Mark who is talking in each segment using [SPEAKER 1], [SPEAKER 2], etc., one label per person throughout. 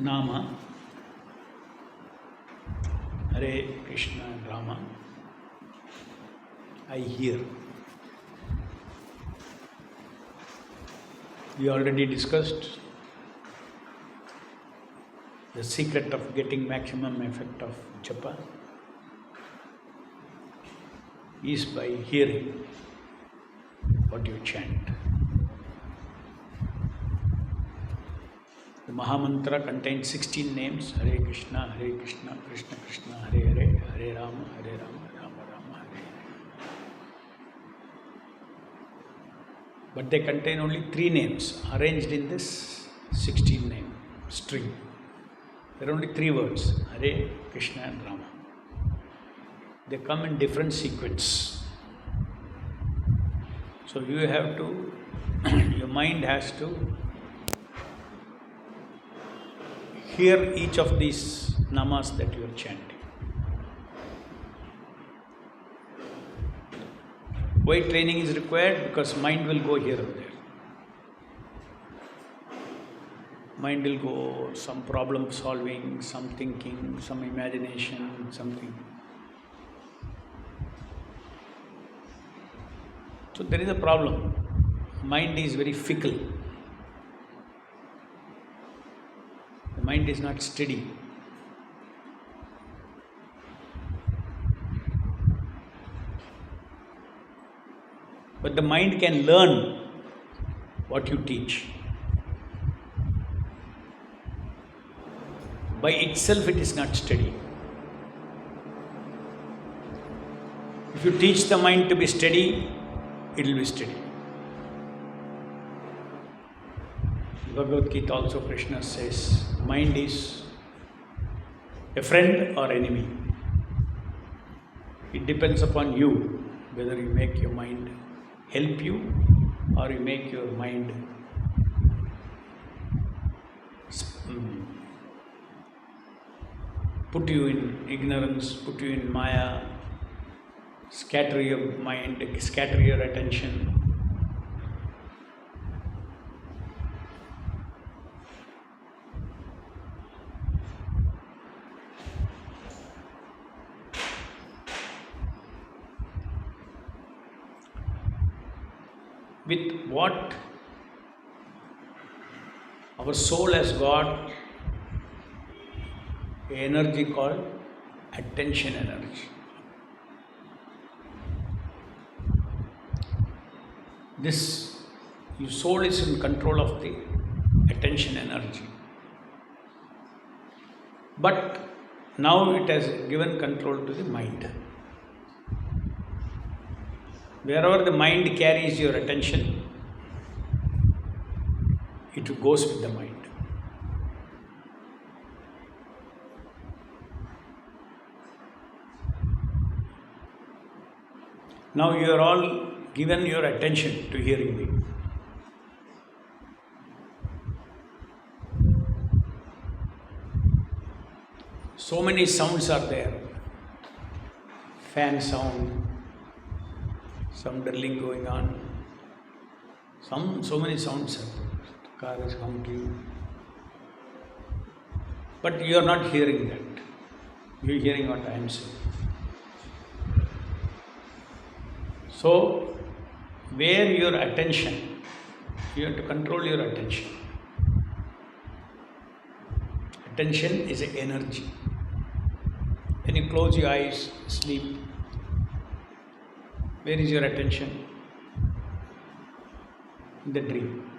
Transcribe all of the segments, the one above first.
[SPEAKER 1] Nama, Hare Krishna and Rama, I hear. We already discussed the secret of getting maximum effect of japa is by hearing what you chant. The Mahamantra contains 16 names: Hare Krishna, Krishna Krishna, Hare Hare, Hare Rama, Rama Rama, Hare Hare. But they contain only 3 names arranged in this 16 name string. There are only 3 words: Hare, Krishna and Rama. They come in different sequence. So you have to, your mind has to hear each of these namas that you are chanting. Why training is required? Because mind will go here and there. Mind will go some problem solving, some thinking, some imagination, something. So there is a problem. Mind is very fickle. The mind is not steady. But the mind can learn what you teach. By itself it is not steady. If you teach the mind to be steady, it will be steady. Bhagavad Gita also Krishna says, mind is a friend or enemy. It depends upon you whether you make your mind help you or you make your mind put you in ignorance, put you in maya, scatter your mind, scatter your attention. With what our soul has got an energy called attention energy. This, your soul is in control of the attention energy. But now it has given control to the mind. Wherever the mind carries your attention, it goes with the mind. Now you are all given your attention to hearing me. So many sounds are there. Fan sound, some drilling going on, so many sounds are there. The car is honking. But you are not hearing that. You are hearing what I am saying. So, where your attention, you have to control your attention. Attention is an energy. When you close your eyes, sleep, where is your attention? In the dream.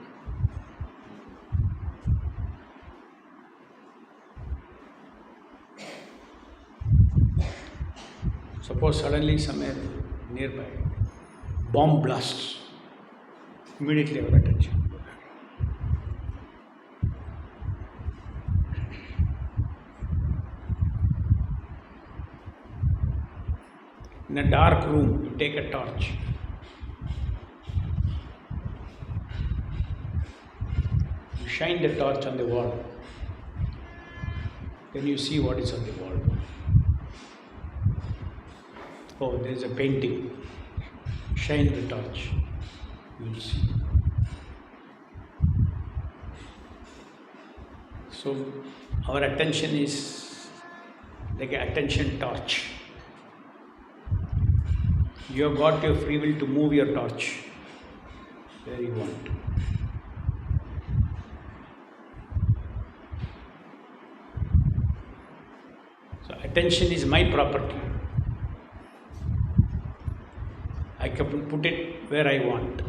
[SPEAKER 1] Suppose suddenly somewhere nearby, bomb blasts, immediately our attention. In a dark room, you take a torch. You shine the torch on the wall. Then you see what is on the wall. Oh, there is a painting. Shine the torch. You will see. So our attention is like an attention torch. You have got your free will to move your torch where you want. So attention is my property. I can put it where I want.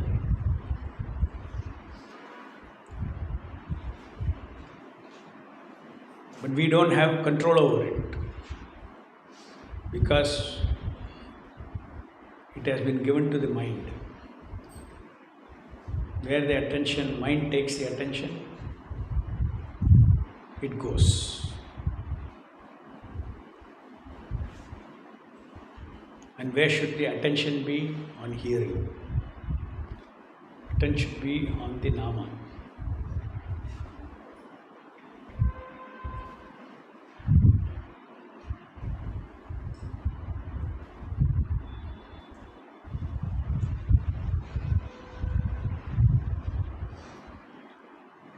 [SPEAKER 1] But we don't have control over it because it has been given to the mind. Where the attention, mind takes the attention, it goes. And where should the attention be? On hearing. Attention should be on the Nama.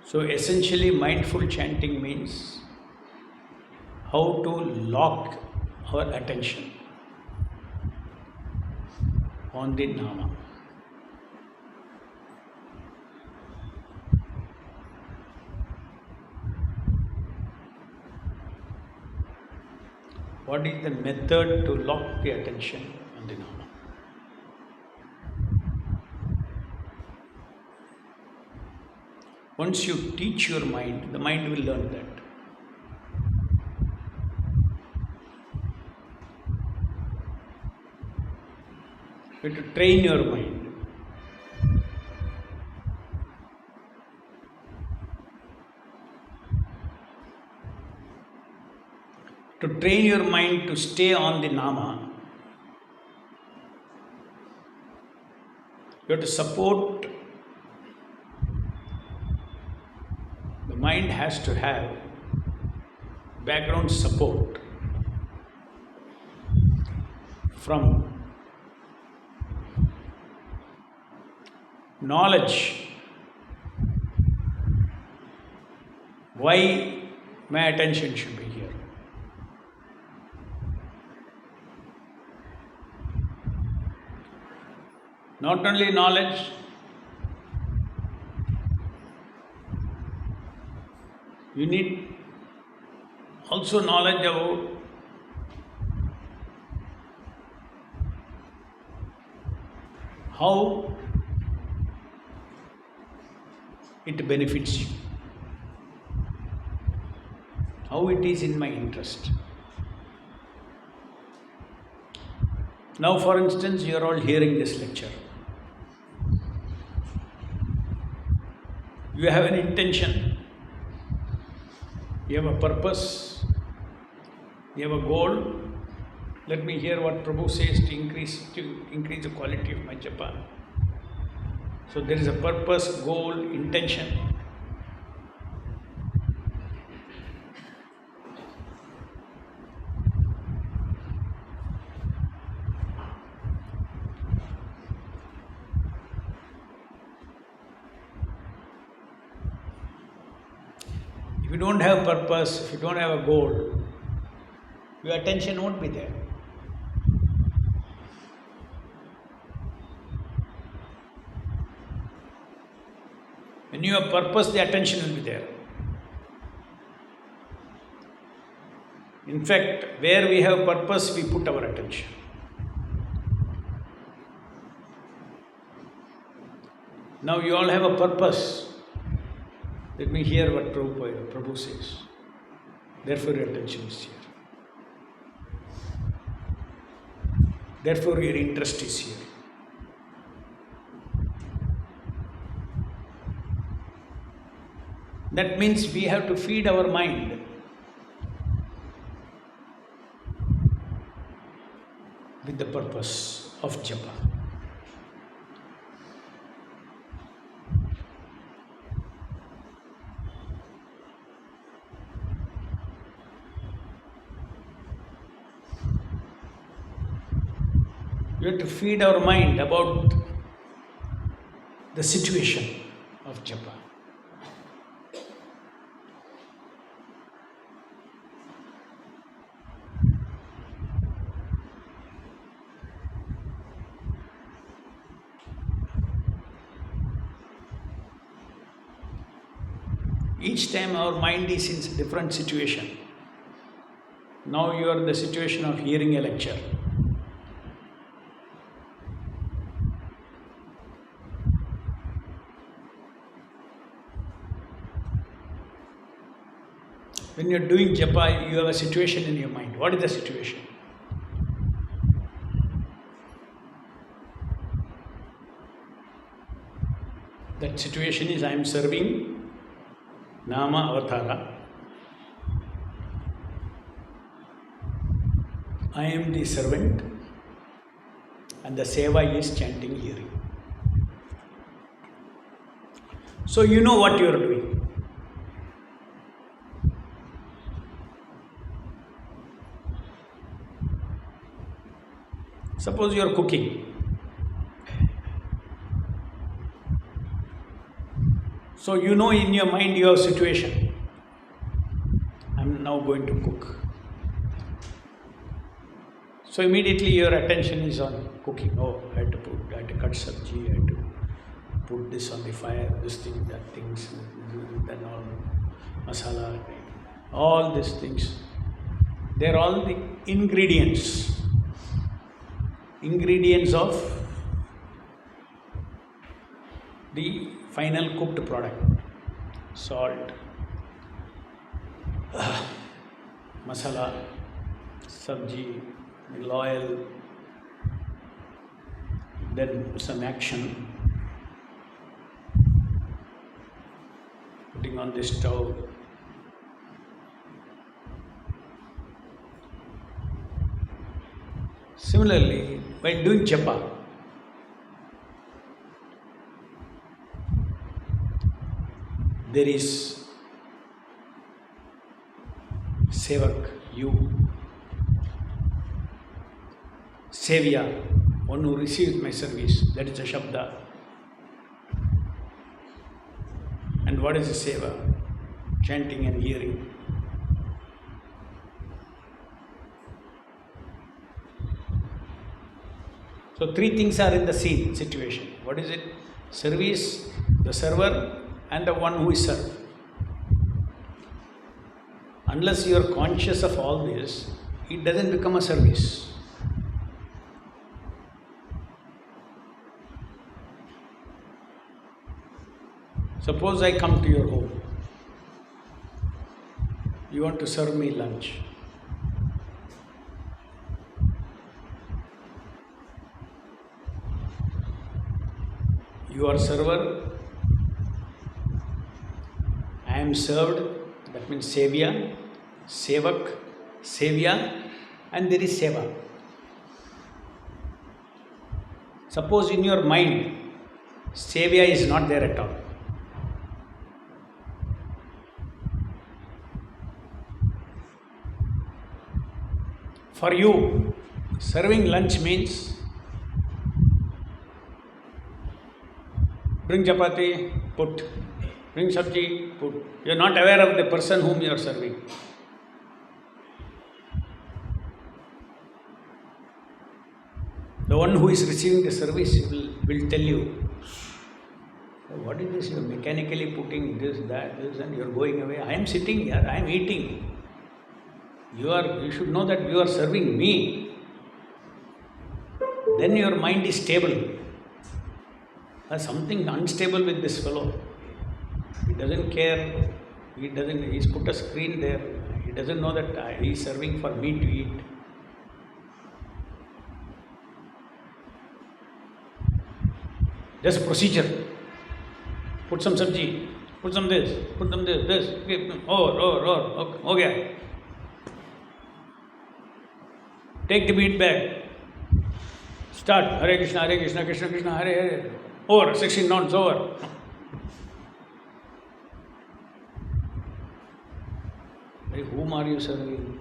[SPEAKER 1] So essentially mindful chanting means how to lock our attention on the Nama. What is the method to lock the attention on the Nama? Once you teach your mind, the mind will learn that. You have to train your mind. To train your mind to stay on the Nama, you have to support. The mind has to have background support from knowledge. Why my attention should be here? Not only knowledge, you need also knowledge about how it benefits you, how it is in my interest. Now, for instance, you are all hearing this lecture. You have an intention, you have a purpose, you have a goal. Let me hear what Prabhu says to increase the quality of my japa. So there is a purpose, goal, intention. If you don't have purpose, if you don't have a goal, your attention won't be there. When you have purpose, the attention will be there. In fact, where we have purpose, we put our attention. Now you all have a purpose. Let me hear what Prabhu says. Therefore your attention is here. Therefore your interest is here. That means we have to feed our mind. With the purpose of japa. We have to feed our mind about the situation of japa. Each time our mind is in a different situation. Now you are in the situation of hearing a lecture. When you are doing japa, you have a situation in your mind. What is the situation? That situation is, I am serving Nama Avatara. I am the servant and the seva is chanting, hearing. So you know what you are doing. Suppose you are cooking. So you know in your mind your situation. I am now going to cook. So immediately your attention is on cooking. Oh, I had to cut sabji, I had to put this on the fire, this thing, that things, then all masala, all these things. They are all the ingredients of the final cooked product. Salt, masala, sabji, oil, then some action, putting on the stove. Similarly, while doing japa, there is sevak, you, sevya, one who receives my service, that is a shabda. And what is a seva? Chanting and hearing. So three things are in the situation. What is it? Service, the server, and the one who is served. Unless you are conscious of all this, it doesn't become a service. Suppose I come to your home. You want to serve me lunch. You are server, I am served, that means sevya, sevak, sevya, and there is seva. Suppose in your mind, sevya is not there at all. For you, serving lunch means bring chapati, put. Bring sabji, put. You are not aware of the person whom you are serving. The one who is receiving the service will tell you, what is this? You are mechanically putting this, that, this, and you are going away. I am sitting here, I am eating. You should know that you are serving me. Then your mind is stable. There's something unstable with this fellow. He doesn't care. He's put a screen there. He doesn't know that he is serving for me to eat. Just procedure. Put some sabji, put some this, put some this, okay. Take the bead bag. Start. Hare Krishna, Krishna Krishna, Hare Hare. Over, 16 rounds over. Whom are you serving?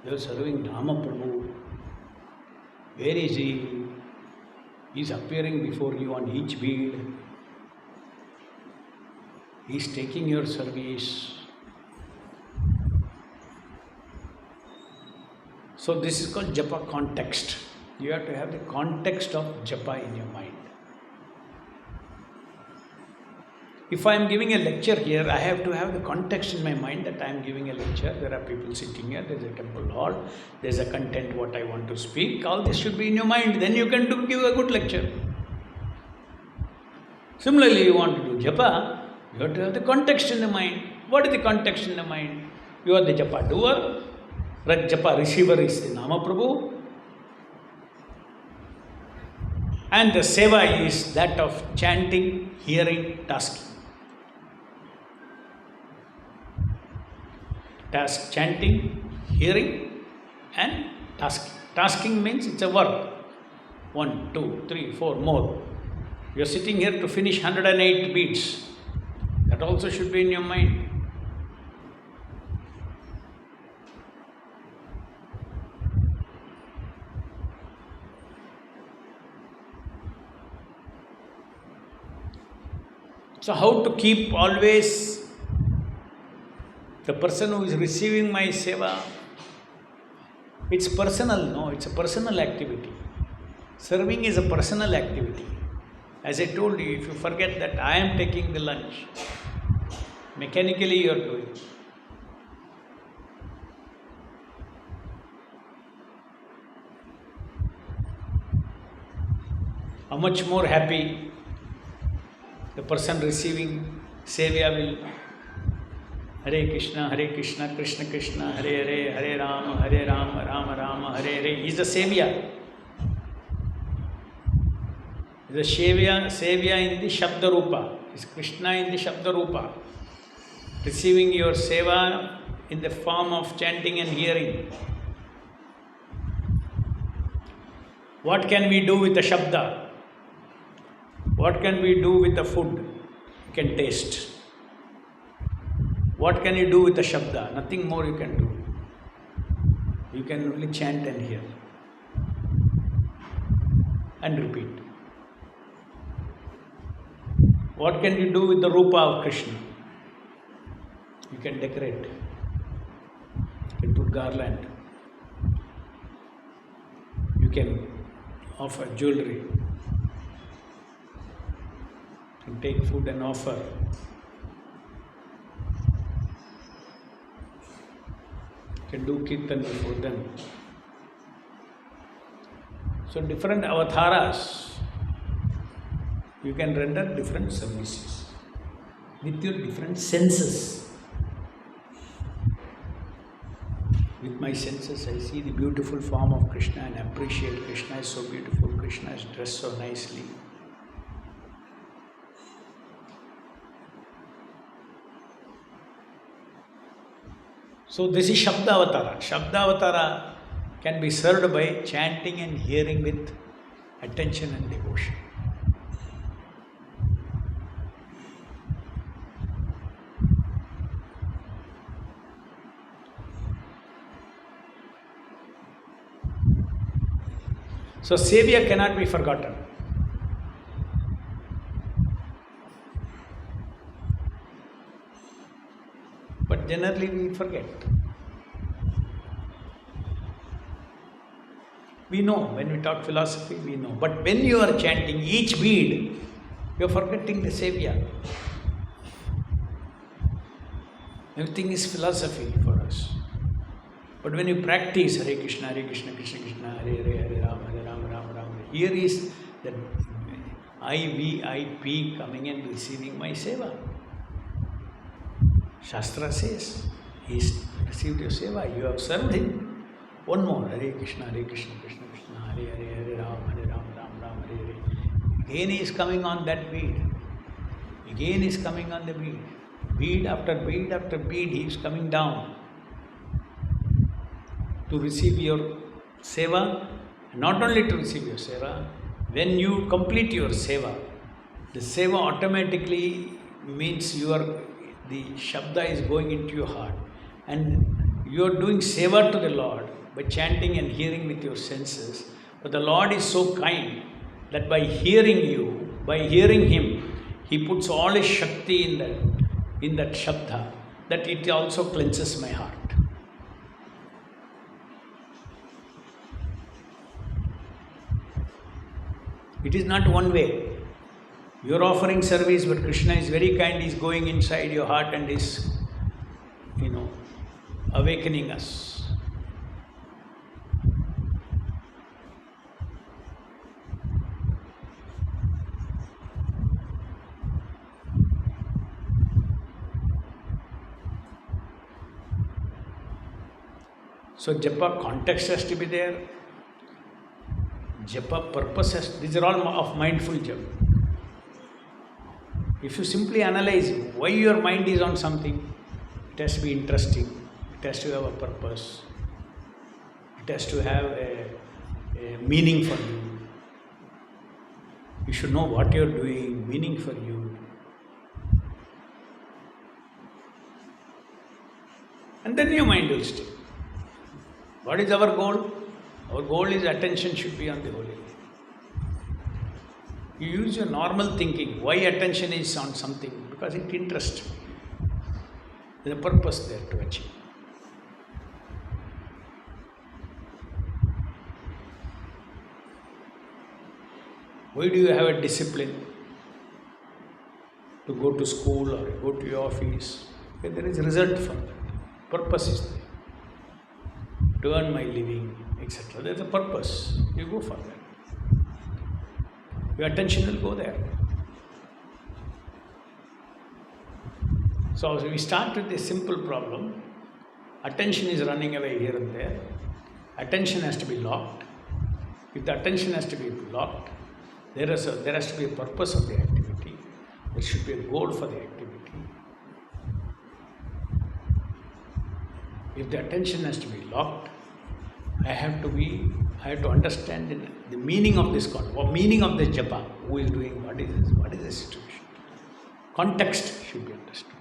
[SPEAKER 1] You are serving Nama Prabhu. Where is he? He is appearing before you on each bead. He is taking your service. So this is called japa context. You have to have the context of japa in your mind. If I am giving a lecture here, I have to have the context in my mind that I am giving a lecture. There are people sitting here, there is a temple hall, there is a content what I want to speak. All this should be in your mind. Then you can give a good lecture. Similarly, you want to do japa, you have to have the context in the mind. What is the context in the mind? You are the japa doer, japa receiver is the Nama Prabhu, and the seva is that of chanting, hearing, tasking. Chanting, hearing, and tasking. Tasking means it's a work. 1, 2, 3, 4 more. You are sitting here to finish 108 beads. That also should be in your mind. So how to keep always the person who is receiving my seva, it's personal, no, it's a personal activity. Serving is a personal activity. As I told you, if you forget that I am taking the lunch, mechanically you are doing. How much more happy the person receiving seva will. Hare Krishna, Krishna Krishna, Hare Hare, Hare Rama, Rama Rama, Hare Hare. He is the Savior. He is the Savior in the Shabda Rupa. He is Krishna in the Shabda Rupa. Receiving your seva in the form of chanting and hearing. What can we do with the Shabda? What can we do with the food? You can taste. What can you do with the Shabda? Nothing more you can do. You can only chant and hear. And repeat. What can you do with the Rupa of Krishna? You can decorate. You can put garland. You can offer jewelry. You can take food and offer. You can do kirtan before them. So different avatars, you can render different services with your different senses. With my senses, I see the beautiful form of Krishna and appreciate Krishna is so beautiful, Krishna is dressed so nicely. So this is Shabda Avatara. Shabda Avatara can be served by chanting and hearing with attention and devotion. So Savior cannot be forgotten. But generally we forget. We know, when we talk philosophy, we know. But when you are chanting each bead, you are forgetting the Savior. Everything is philosophy for us. But when you practice Hare Krishna, Krishna Krishna, Hare Hare, Hare Rama, Rama. Here is the VIP coming and receiving my seva. Shastra says, he received your seva, you have served him. One more, Hare Krishna, Krishna Krishna, Hare Hare, Hare Rama, Hare Hare. Again he is coming on that bead. Again he is coming on the bead. Bead after bead after bead, he is coming down to receive your seva. Not only to receive your seva, when you complete your seva, the seva automatically means the Shabda is going into your heart. And you are doing seva to the Lord by chanting and hearing with your senses. But the Lord is so kind that by hearing you, by hearing Him, He puts all His Shakti in that Shabda, that it also cleanses my heart. It is not one way. You're offering service, but Krishna is very kind. He's going inside your heart and is, awakening us. So japa context has to be there. Japa purpose has, these are all of mindful japa. If you simply analyze why your mind is on something, it has to be interesting, it has to have a purpose, it has to have a meaning for you. You should know what you're doing, meaning for you. And then your mind will stay. What is our goal? Our goal is attention should be on the Holy Name. You use your normal thinking. Why attention is on something? Because it interests me. There's a purpose there to achieve. Why do you have a discipline to go to school or go to your office? Okay, there is a result from that. Purpose is there. To earn my living, etc. There's a purpose. You go for that. Your attention will go there. So we start with a simple problem. Attention is running away here and there. Attention has to be locked. If the attention has to be locked, there has to be a purpose of the activity. There should be a goal for the activity. If the attention has to be locked, I have to understand the meaning of this concept, or meaning of this japa. Who is doing what is this? What is the situation? Context should be understood.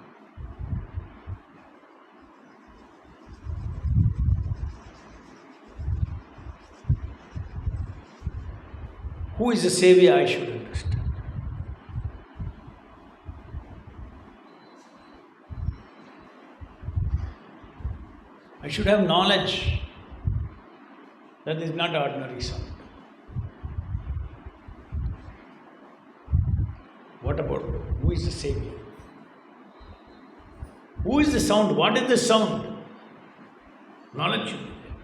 [SPEAKER 1] Who is the savior? I should understand. I should have knowledge that is not ordinary sound. What about who is the savior? Who is the sound? What is the sound? Knowledge should be there.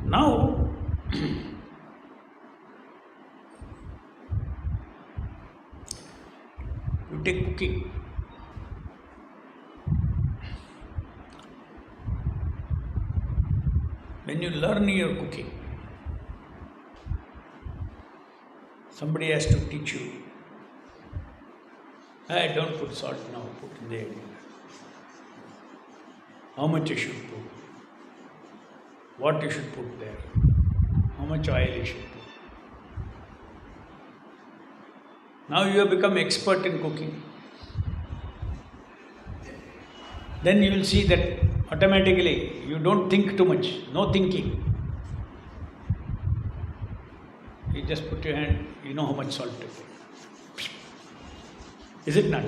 [SPEAKER 1] Now, you take cooking. When you learn your cooking, somebody has to teach you. Hey, don't put salt now, put in there. How much you should put, what you should put there, how much oil you should put. Now you have become expert in cooking. Then you will see that automatically you don't think too much, no thinking. You just put your hand, you know how much salt to put. Is it not?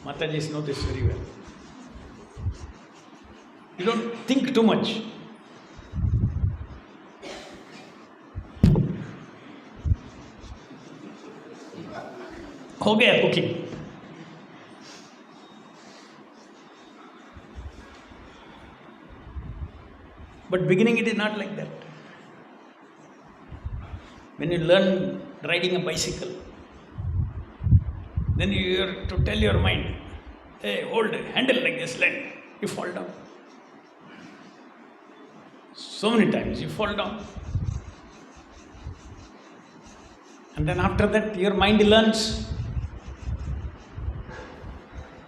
[SPEAKER 1] Matajis know this very well. You don't think too much. हो गया cooking. But beginning it is not like that. When you learn riding a bicycle, then you have to tell your mind, hey, hold it, handle like this, land. You fall down. So many times you fall down. And then after that your mind learns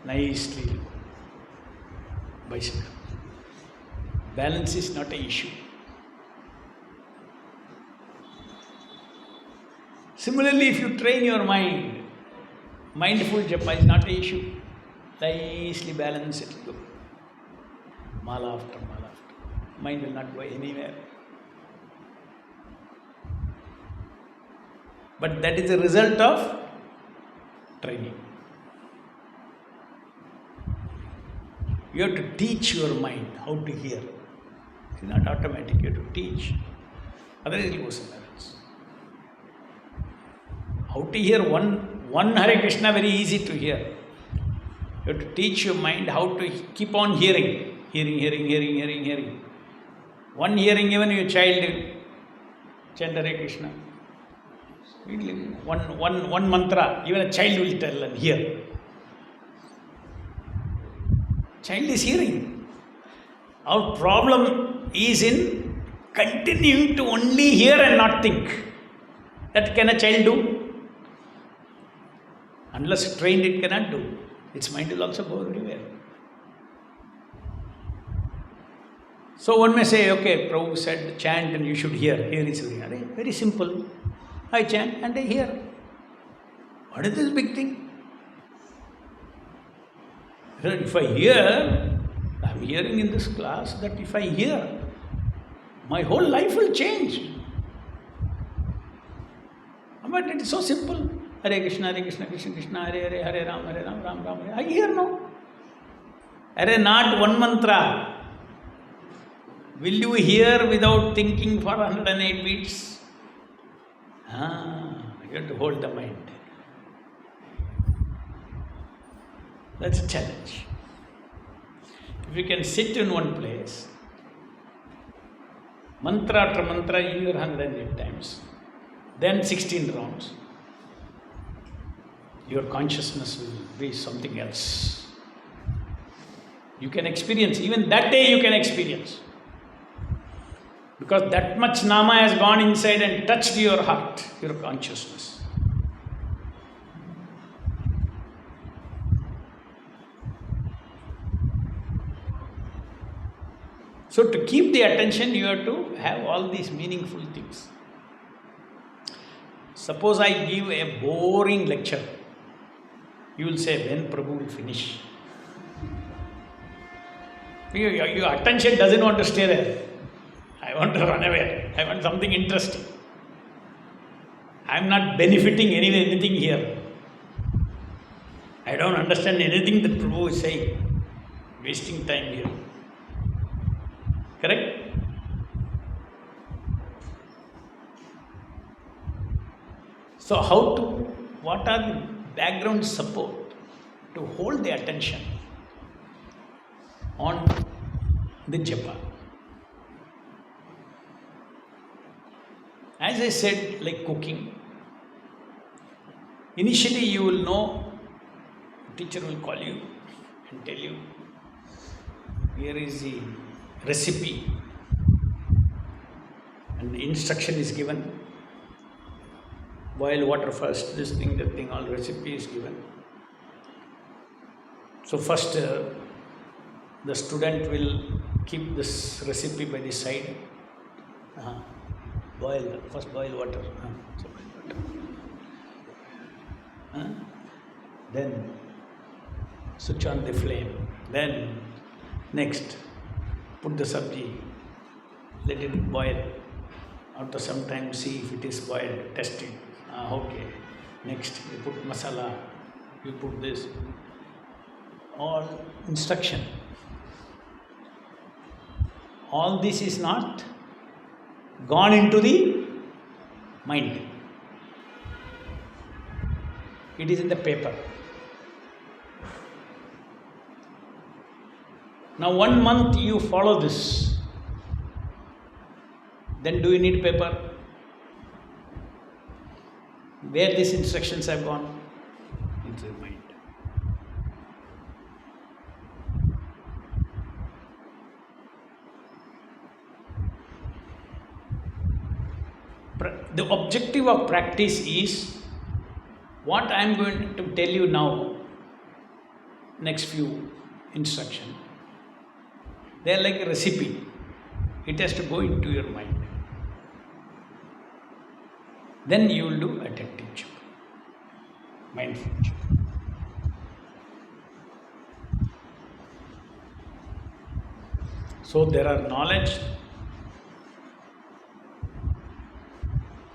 [SPEAKER 1] nicely bicycle. Balance is not an issue. Similarly, if you train your mind, mindful japa is not an issue. Nicely balance it will go. Mala after mala after. Mind will not go anywhere. But that is the result of training. You have to teach your mind how to hear. It's not automatic, you have to teach. Otherwise it will go somewhere else. How to hear one Hare Krishna, very easy to hear. You have to teach your mind how to keep on hearing. Hearing. One hearing, even your child chant Hare Krishna. One mantra, even a child will tell and hear. Child is hearing. Our problem is in continuing to only hear and not think. That can a child do? Unless trained, it cannot do. Its mind will also go everywhere. So one may say, okay, Prabhu said chant and you should hear. Here is hearing. Very simple. I chant and I hear. What is this big thing? If I hear, I am hearing in this class that if I hear, my whole life will change. But it is so simple. Hare Krishna, Krishna Krishna, Hare Ram, Ram Ram, Hare. I hear now. Hare, not one mantra. Will you hear without thinking for 108 beats? You have to hold the mind. That's a challenge. If you can sit in one place, mantra after mantra, you hear 108 times, then 16 rounds, your consciousness will be something else. You can experience, even that day you can experience. Because that much Nama has gone inside and touched your heart, your consciousness. So to keep the attention, you have to have all these meaningful things. Suppose I give a boring lecture. You will say, when Prabhu will finish? Your attention doesn't want to stay there. I want to run away. I want something interesting. I am not benefiting anything here. I don't understand anything that Prabhu is saying. Wasting time here. Correct? So what are the background support to hold the attention on the japa? As I said, like cooking, initially you will know, teacher will call you and tell you, here is the recipe, and the instruction is given. Boil water first, this thing, that thing, all recipe is given. So first the student will keep this recipe by the side. First boil water. Then switch on the flame. Then next, put the sabji, let it boil. After some time, see if it is boiled, test it. Okay. Next, you put masala, you put this. All instruction. All this is not gone into the mind. It is in the paper. Now 1 month you follow this. Then do you need paper? Where these instructions have gone? Into the mind. The objective of practice is what I am going to tell you now, next few instructions. They are like a recipe. It has to go into your mind. Then you will do attentive japa, mindful japa. So there are knowledge,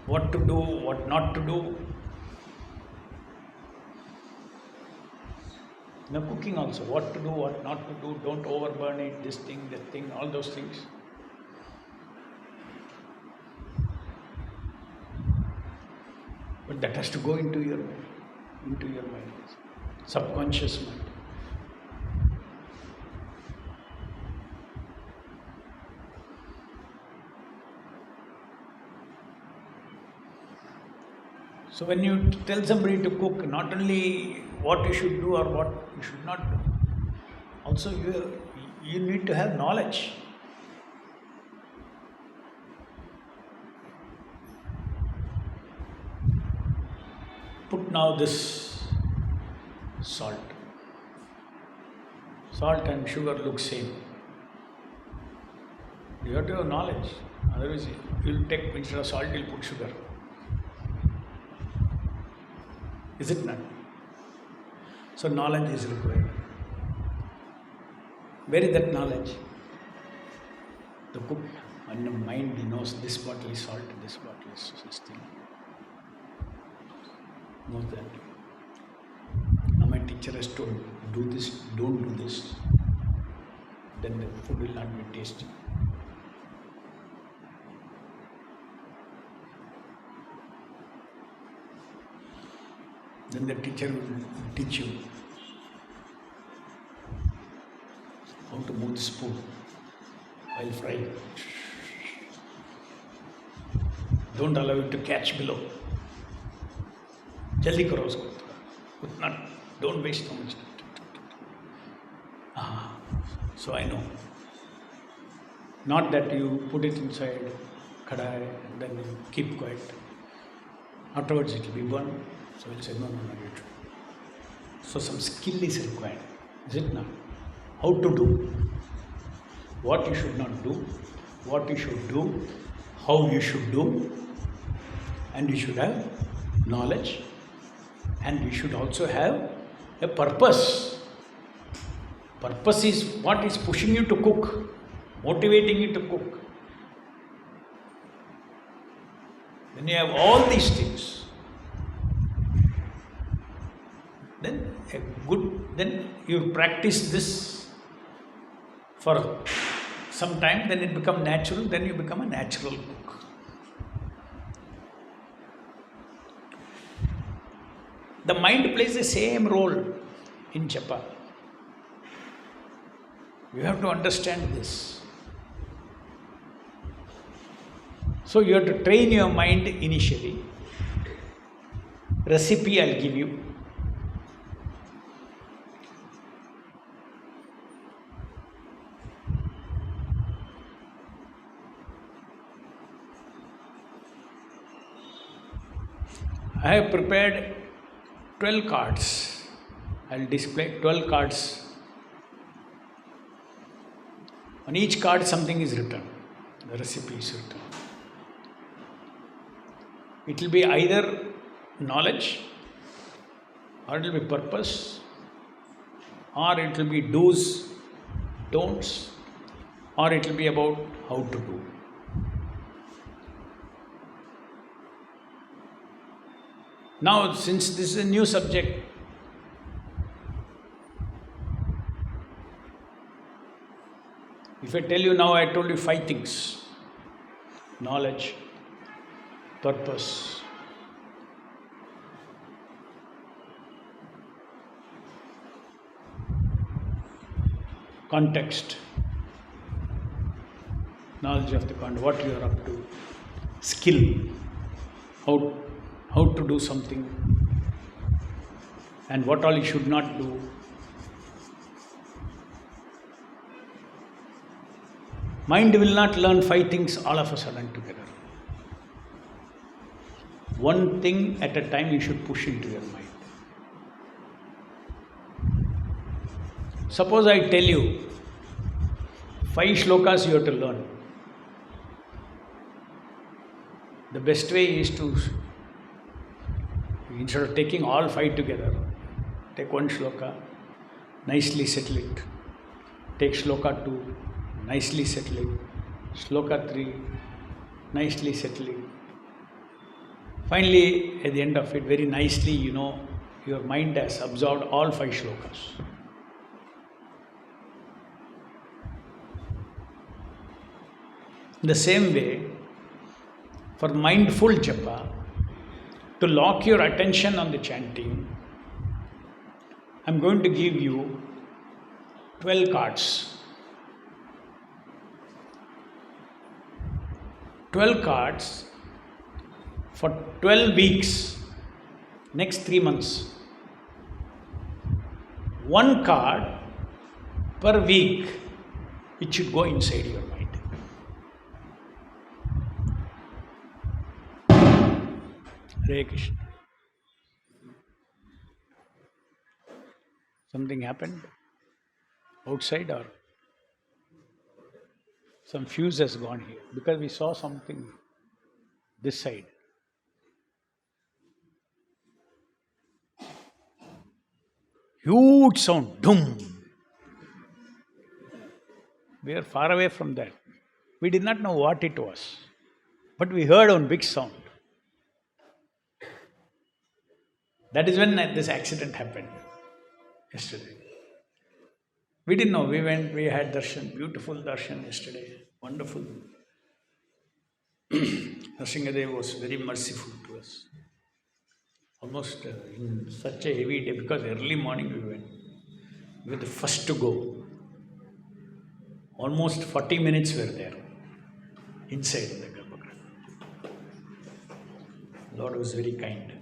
[SPEAKER 1] what to do, what not to do. Now cooking also, what to do, what not to do, don't overburn it, this thing, that thing, all those things. But that has to go into your mind, subconscious mind. So when you tell somebody to cook, not only what you should do or what you should not do, also you need to have knowledge. Put now this salt. Salt and sugar look same. You have to have knowledge. Otherwise, you'll take, instead of salt, you'll put sugar. Is it not? So knowledge is required. Where is that knowledge? The cook and the mind, he knows this bottle is salt, this bottle is this thing. Knows that. Now my teacher has told, do this, don't do this. Then the food will not be tasty. Then the teacher will teach you how to move the spoon while frying. Don't allow it to catch below. Jaldi karo usko. Utna, don't waste so much. So I know. Not that you put it inside kadai and then you keep quiet. Afterwards it will be burned. So we'll say, no, you do. So some skill is required, is it not? How to do, what you should not do, what you should do, how you should do, and you should have knowledge, and you should also have a purpose. Purpose is what is pushing you to cook, motivating you to cook. When you have all these things, then you practice this for some time, then it becomes natural, then you become a natural cook. The mind plays the same role in japa. You have to understand this. So you have to train your mind initially. Recipe I'll give you. I have prepared 12 cards. I will display 12 cards. On each card something is written. The recipe is written. It will be either knowledge, or it will be purpose, or it will be do's, don'ts, or it will be about how to do. Now, since this is a new subject, if I tell you now, I told you 5 things: knowledge, purpose, context, knowledge of the context, what you are up to, skill, how to do something, and what all you should not do. Mind will not learn 5 things all of a sudden together. One thing at a time you should push into your mind. Suppose I tell you 5 shlokas you have to learn. The best way is to, instead of taking all 5 together, take one shloka, nicely settle it. Take shloka 2, nicely settle it. Shloka 3, nicely settle it. Finally, at the end of it, very nicely, your mind has absorbed all 5 shlokas. In the same way, for mindful japa, To lock your attention on the chanting, I'm going to give you 12 cards. 12 cards for 12 weeks, next 3 months. One card per week, it should go inside your mind. Hare Krishna. Something happened outside, or some fuse has gone here? Because we saw something this side. Huge sound, doom. We are far away from that. We did not know what it was, but we heard one big sound. That is when this accident happened yesterday. We didn't know. We went, we had darshan, beautiful darshan yesterday, wonderful. Nrsimhadev was very merciful to us. Almost in such a heavy day, because early morning we went. We were the first to go. Almost 40 minutes were there, inside the Garbhagriha. Lord was very kind.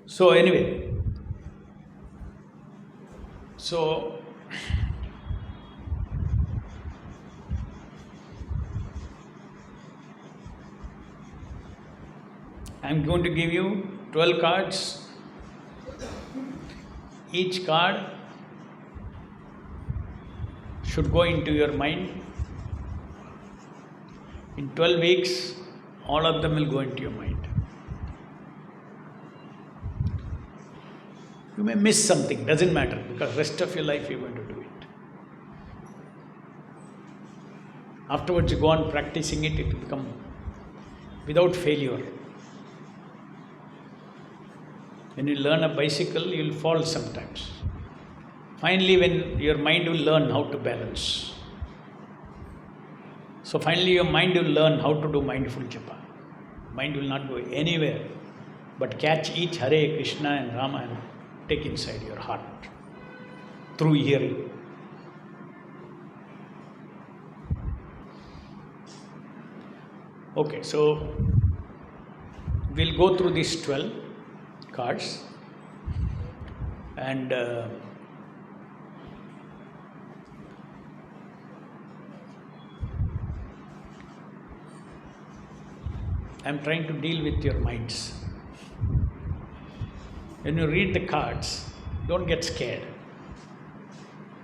[SPEAKER 1] So anyway, I'm going to give you 12 cards. Each card should go into your mind. In 12 weeks, all of them will go into your mind. You may miss something, doesn't matter, because rest of your life you're going to do it. Afterwards you go on practicing it, it will become without failure. When you learn a bicycle, you'll fall sometimes. Finally, when your mind will learn how to balance. So finally your mind will learn how to do mindful japa. Mind will not go anywhere, but catch each Hare, Krishna and Rama and take inside your heart through hearing. Okay, so we'll go through these 12 cards, and I'm trying to deal with your minds. When you read the cards, don't get scared.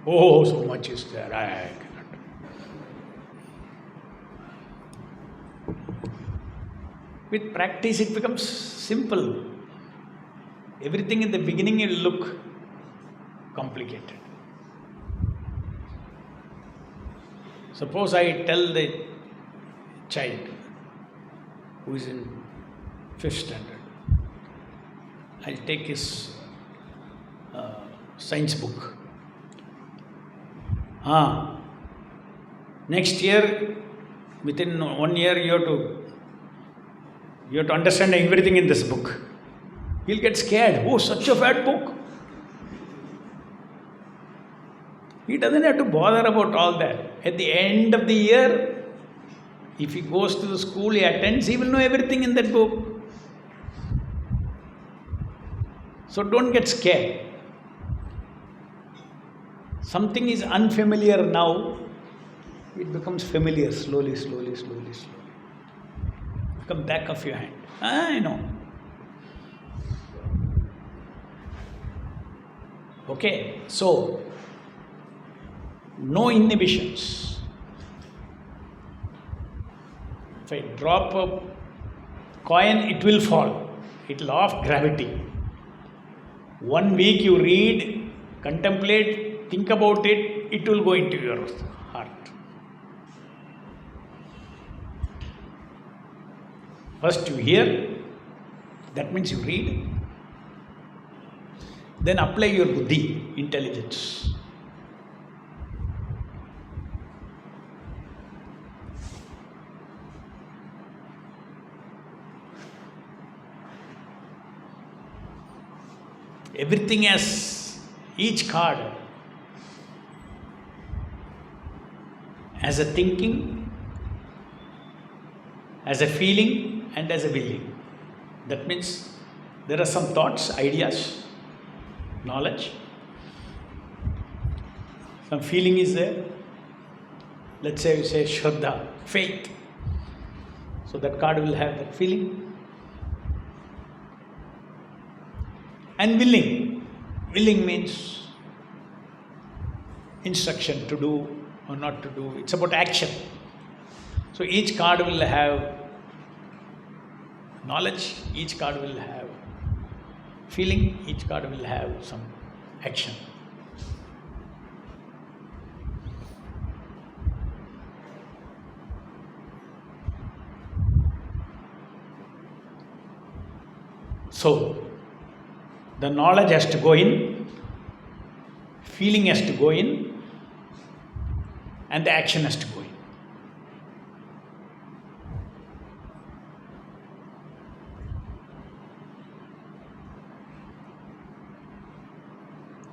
[SPEAKER 1] Oh, so much is there, I cannot. With practice, it becomes simple. Everything in the beginning will look complicated. Suppose I tell the child who is in 5th standard, I'll take his science book. Next year, within 1 year, you have to understand everything in this book. He'll get scared. Oh, such a fat book. He doesn't have to bother about all that. At the end of the year, if he goes to the school, he attends, he will know everything in that book. So don't get scared. Something is unfamiliar now, it becomes familiar slowly. Come back of your hand. I know. Okay, so no inhibitions. If I drop a coin, it will fall. It will law of gravity. 1 week you read, contemplate, think about it, it will go into your heart. First you hear, that means you read. Then apply your buddhi, intelligence. Everything has, each card has a thinking, as a feeling, and as a willing. That means there are some thoughts, ideas, knowledge. Some feeling is there. Let's say we say Shraddha, faith. So that card will have that feeling. And willing. Willing means instruction to do or not to do. It's about action. So each card will have knowledge, each card will have feeling, each card will have some action. So, the knowledge has to go in, feeling has to go in, and the action has to go in.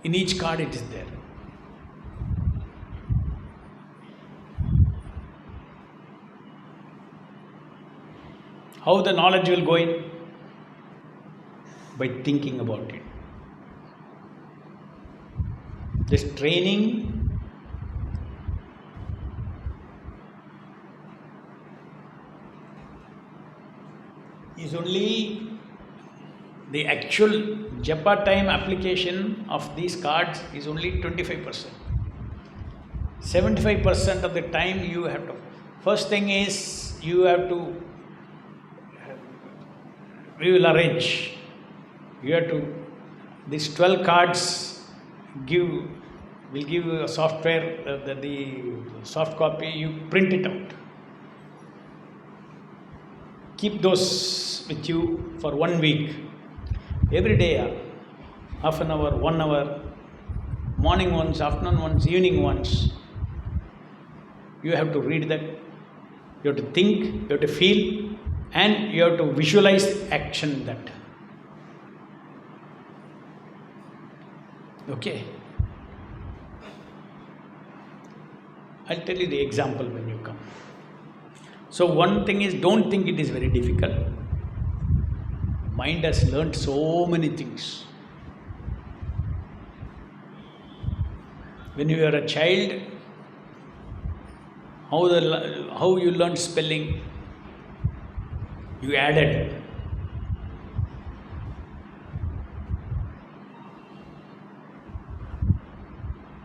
[SPEAKER 1] In each card it is there. How the knowledge will go in? By thinking about it. This training is only the actual japa time application of these cards is only 25%. 75% of the time you have to. First thing is you have to. We will arrange. You have to. These 12 cards will give you a software, the soft copy. You print it out. Keep those with you for 1 week. Every day, half an hour, 1 hour, morning once, afternoon once, evening once. You have to read that. You have to think, you have to feel, and you have to visualize action that. Okay. I'll tell you the example when you come. So one thing is, don't think it is very difficult. Mind has learned so many things. When you were a child, how you learned spelling? You added.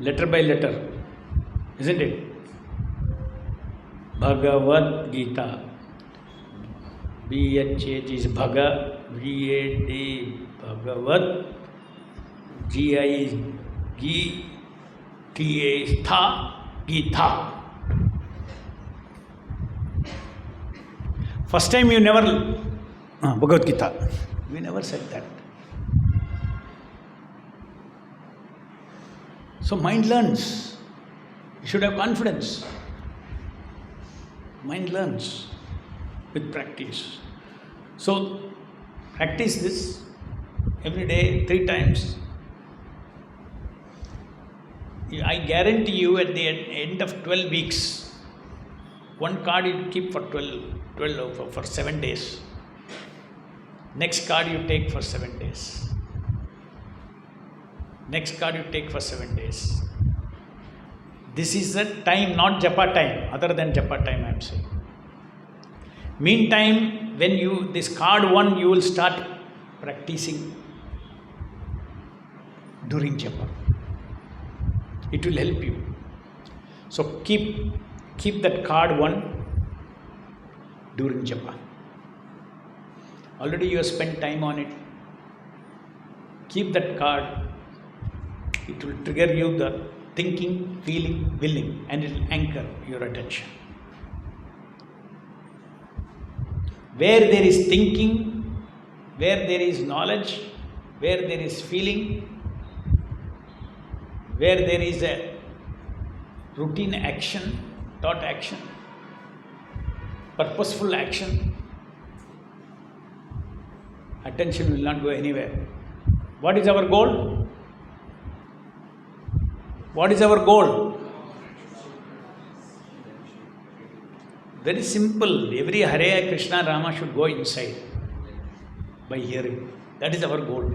[SPEAKER 1] Letter by letter, isn't it? Bhagavad Gita. BH is Bhaga, VAD, Bhagavad, GI is Gi, TA is Tha, Gita. First time you never, Bhagavad Gita, we never said that. So mind learns. You should have confidence. Mind learns with practice. So practice this every day, 3 times. I guarantee you at the end of 12 weeks, 1 card you keep for 12 for 7 days. Next card you take for 7 days. Next card you take for 7 days. This is the time, not japa time, other than japa time I am saying. Meantime, when this card 1, you will start practicing during japa. It will help you. So keep that card 1 during japa. Already you have spent time on it. Keep that card. It will trigger you the thinking, feeling, willing, and it will anchor your attention. Where there is thinking, where there is knowledge, where there is feeling, where there is a routine action, thought action, purposeful action, attention will not go anywhere. What is our goal? What is our goal? Very simple. Every Hare Krishna Rama should go inside by hearing. That is our goal.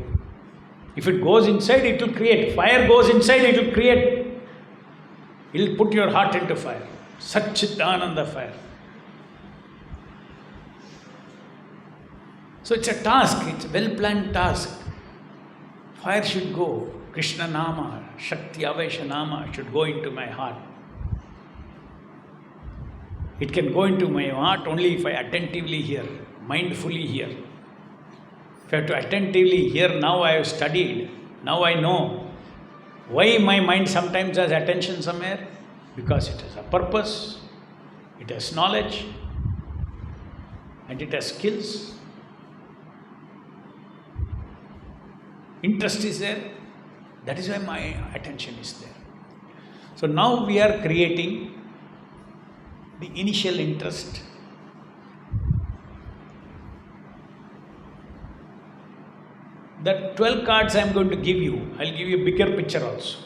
[SPEAKER 1] If it goes inside, it will create. Fire goes inside, it will create. It will put your heart into fire. Satchitananda fire. So it's a task, it's a well-planned task. Fire should go. Krishna Nama, Shakti Avesha Nama should go into my heart. It can go into my heart only if I attentively hear, mindfully hear. If I have to attentively hear, now I have studied, now I know why my mind sometimes has attention somewhere. Because it has a purpose, it has knowledge, and it has skills. Interest is there. That is why my attention is there. So now we are creating the initial interest. The 12 cards I am going to give you, I will give you a bigger picture also.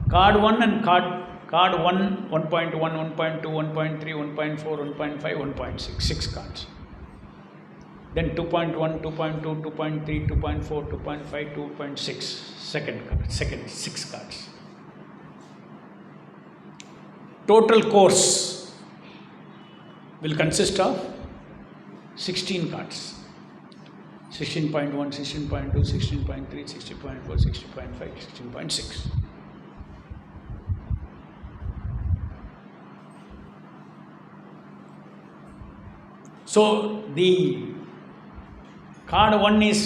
[SPEAKER 1] Card 1 and card 1, 1.1, 1.2, 1.3, 1.4, 1.5, 1.6, 6 cards. Then 2.1, 2.2, 2.3, 2.4, 2.5, 2.6, second 6 cards. Total course will consist of 16 cards. 16.1, 16.2, 16.3, 16.4, 16.5, 16.6. So the card 1 is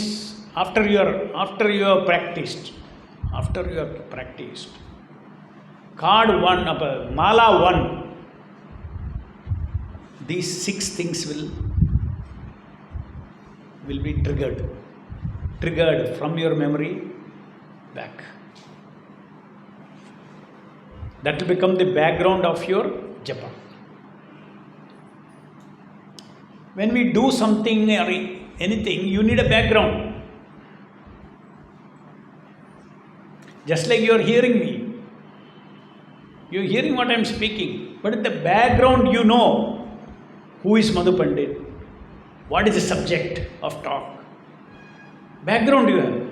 [SPEAKER 1] after you have practiced. Card 1, Mala 1, these 6 things will be triggered from your memory back. That will become the background of your japa. When we do something or anything, you need a background. Just like you are hearing me. You are hearing what I am speaking. But in the background you know who is Madhu Pandit. What is the subject of talk? Background you have.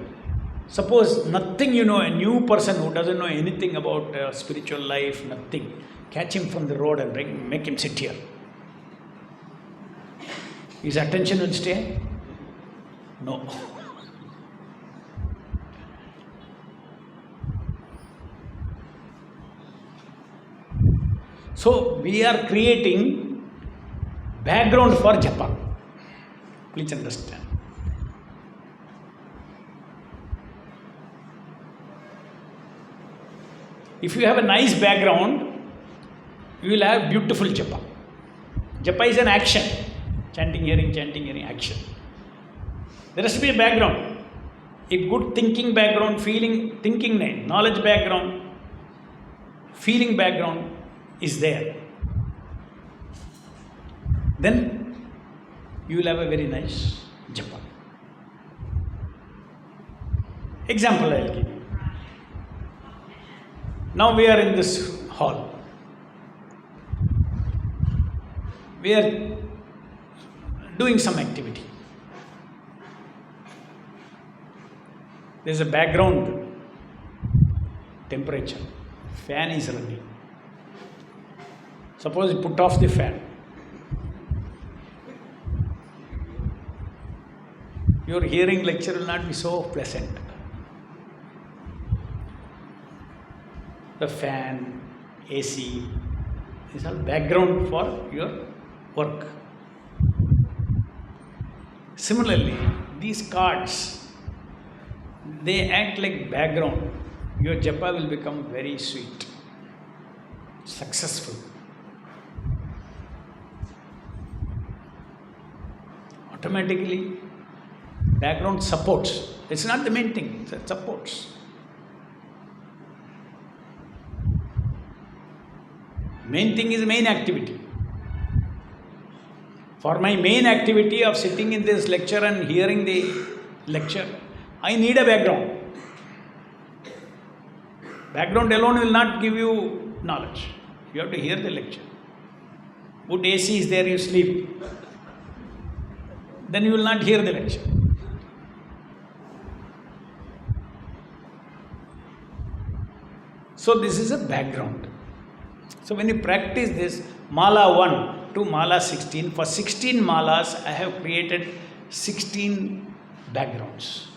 [SPEAKER 1] Suppose nothing you know, a new person who doesn't know anything about spiritual life, nothing. Catch him from the road and make him sit here. His attention will stay? No. So we are creating background for japa. Please understand. If you have a nice background, you will have beautiful japa. Japa is an action. Chanting, hearing, action. There has to be a background. A good thinking background, knowledge background, feeling background is there. Then you will have a very nice japa. Example I will give you. Now we are in this hall. We are doing some activity. There is a background temperature. Fan is running. Suppose you put off the fan. Your hearing lecture will not be so pleasant. The fan, AC, is all background for your work. Similarly, these cards, they act like background. Your japa will become very sweet, successful. Automatically, background supports. It's not the main thing, it supports. Main thing is main activity. For my main activity of sitting in this lecture and hearing the lecture, I need a background. Background alone will not give you knowledge. You have to hear the lecture. Put AC is there, you sleep. Then you will not hear the lecture. So this is a background. So when you practice this, Mala 1 to Mala 16, for 16 Malas I have created 16 backgrounds.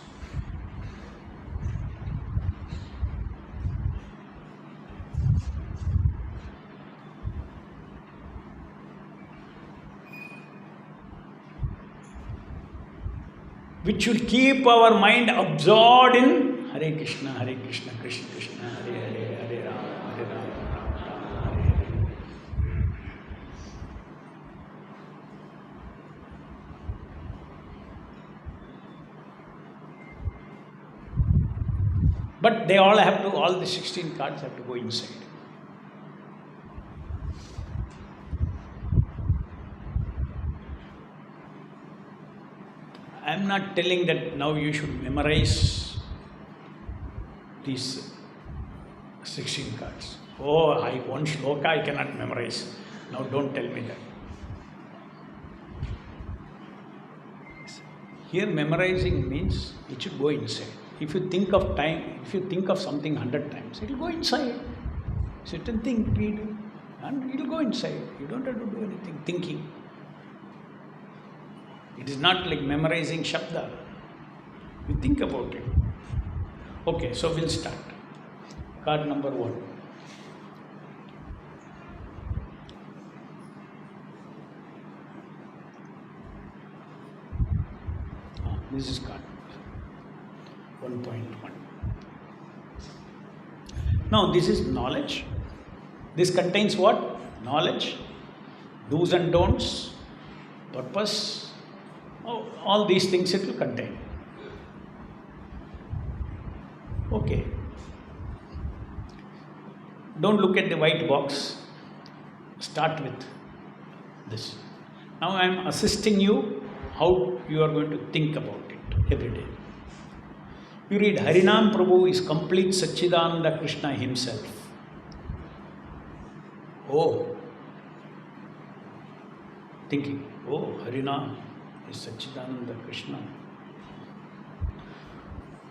[SPEAKER 1] Which will keep our mind absorbed in Hare Krishna, Krishna Krishna, Hare Hare, Hare Rama, Hare Rama, Hare Hare. But they all have to, all the 16 cards have to go inside. I am not telling that now you should memorize these 16 cards. Oh, one shloka I cannot memorize. Now don't tell me that. Here memorizing means it should go inside. If you think of time, if you think of something 100 times, it will go inside. Sit and think, read, and it will go inside. You don't have to do anything, thinking. It is not like memorizing Shabda. You think about it. Okay, so we'll start. Card number 1. This is card 1.1. Now this is knowledge. This contains what? Knowledge, do's and don'ts, purpose. Oh, all these things it will contain. Okay. Don't look at the white box. Start with this. Now I am assisting you how you are going to think about it every day. You read Harinam Prabhu is complete Satchidananda Krishna himself. Oh. Thinking, oh, Harinam is Satchidananda Krishna,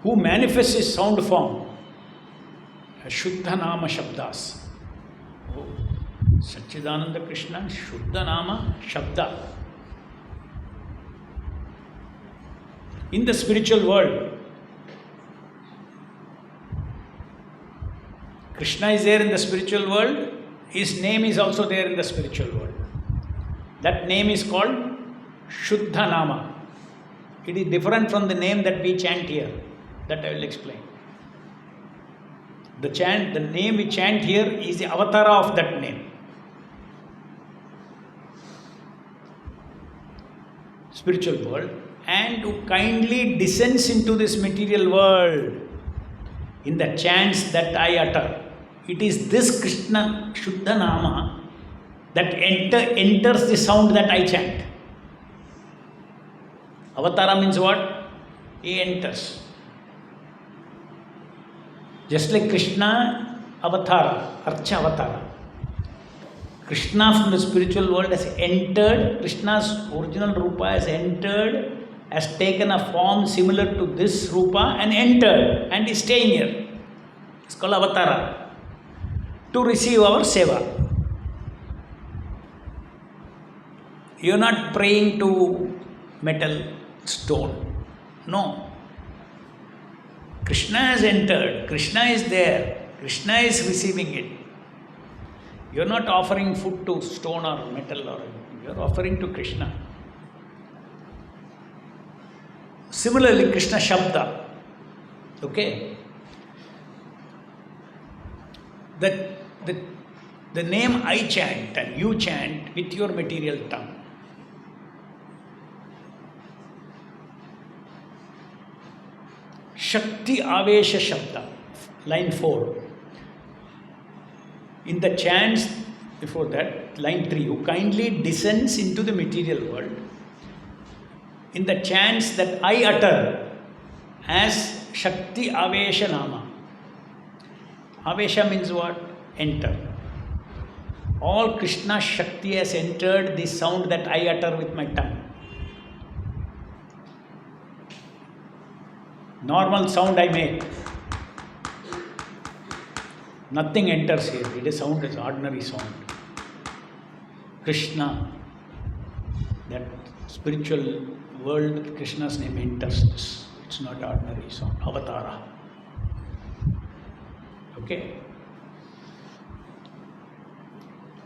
[SPEAKER 1] who manifests his sound form as Shuddha Nama Shabdas. Oh, Satchidananda Krishna, Shuddha Nama Shabda. In the spiritual world, Krishna is there in the spiritual world, his name is also there in the spiritual world. That name is called Shuddha Nama. It is different from the name that we chant here. That I will explain. The name we chant here is the avatara of that name. Spiritual world, and who kindly descends into this material world in the chants that I utter. It is this Krishna Shuddha Nama that enters the sound that I chant. Avatara means what? He enters. Just like Krishna Avatara, Archa Avatara. Krishna from the spiritual world has entered, Krishna's original Rupa has entered, has taken a form similar to this Rupa and entered and is staying here. It's called Avatara. To receive our Seva. You are not praying to metal, stone. No. Krishna has entered. Krishna is there. Krishna is receiving it. You are not offering food to stone or metal, or you are offering to Krishna. Similarly, Krishna Shabda. Okay? The name I chant and you chant with your material tongue. Shakti Avesha Shabda, line 4. In the chants before that, line 3, who kindly descends into the material world. In the chants that I utter, as Shakti Avesha Nama. Avesha means what? Enter. All Krishna's Shakti has entered the sound that I utter with my tongue. Normal sound I make. Nothing enters here. It is sound is ordinary sound. Krishna, that spiritual world, Krishna's name enters this. It's not ordinary sound. Avatara. Okay.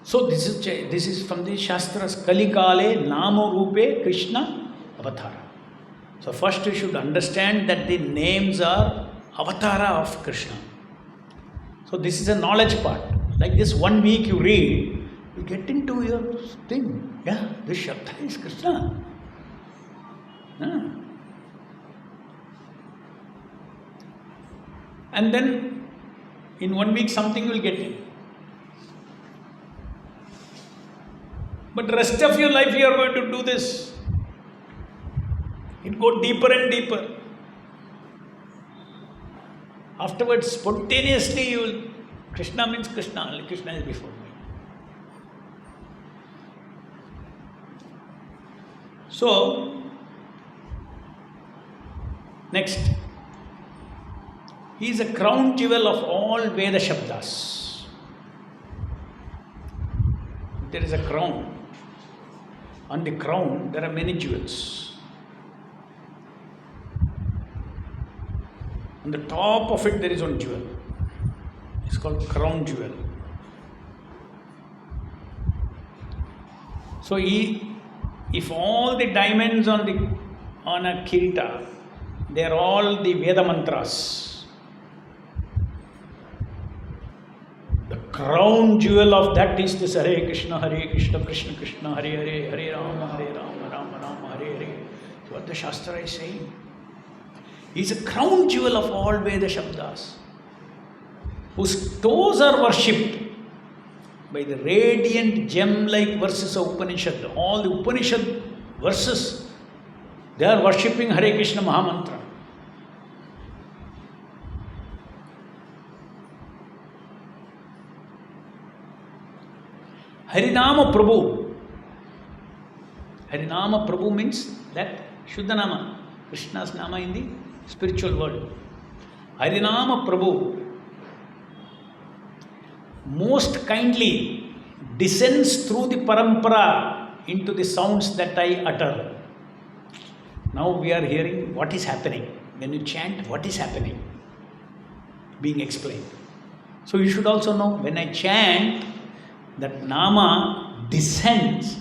[SPEAKER 1] So this is from the Shastras. Kalikale Namo Rupe Krishna Avatara. So first you should understand that the names are Avatara of Krishna. So this is a knowledge part. Like this 1 week you read, you get into your thing. Yeah, this Shabda is Krishna. And then in 1 week something will get in. But the rest of your life you are going to do this. It goes deeper and deeper. Afterwards, spontaneously you will, Krishna means Krishna, only Krishna is before me. So, next. He is a crown jewel of all Veda Shabdas. There is a crown. On the crown, there are many jewels. On the top of it, there is one jewel. It's called crown jewel. So, if all the diamonds on a kirita, they are all the Veda mantras. The crown jewel of that is this Hare Krishna, Krishna Krishna, Hare Hare, Hare Rama, Rama Rama, Hare Hare. That's what the Shastra is saying. He is a crown jewel of all Veda Shabdas, whose toes are worshipped by the radiant gem-like verses of Upanishad. All the Upanishad verses, they are worshipping Hare Krishna Mahamantra. Harinama Prabhu. Harinama Prabhu means that Shuddha Nama, Krishna's Nama in the spiritual world. Harinama Prabhu most kindly descends through the parampara into the sounds that I utter. Now we are hearing what is happening. When you chant, what is happening? Being explained. So you should also know, when I chant, that Nama descends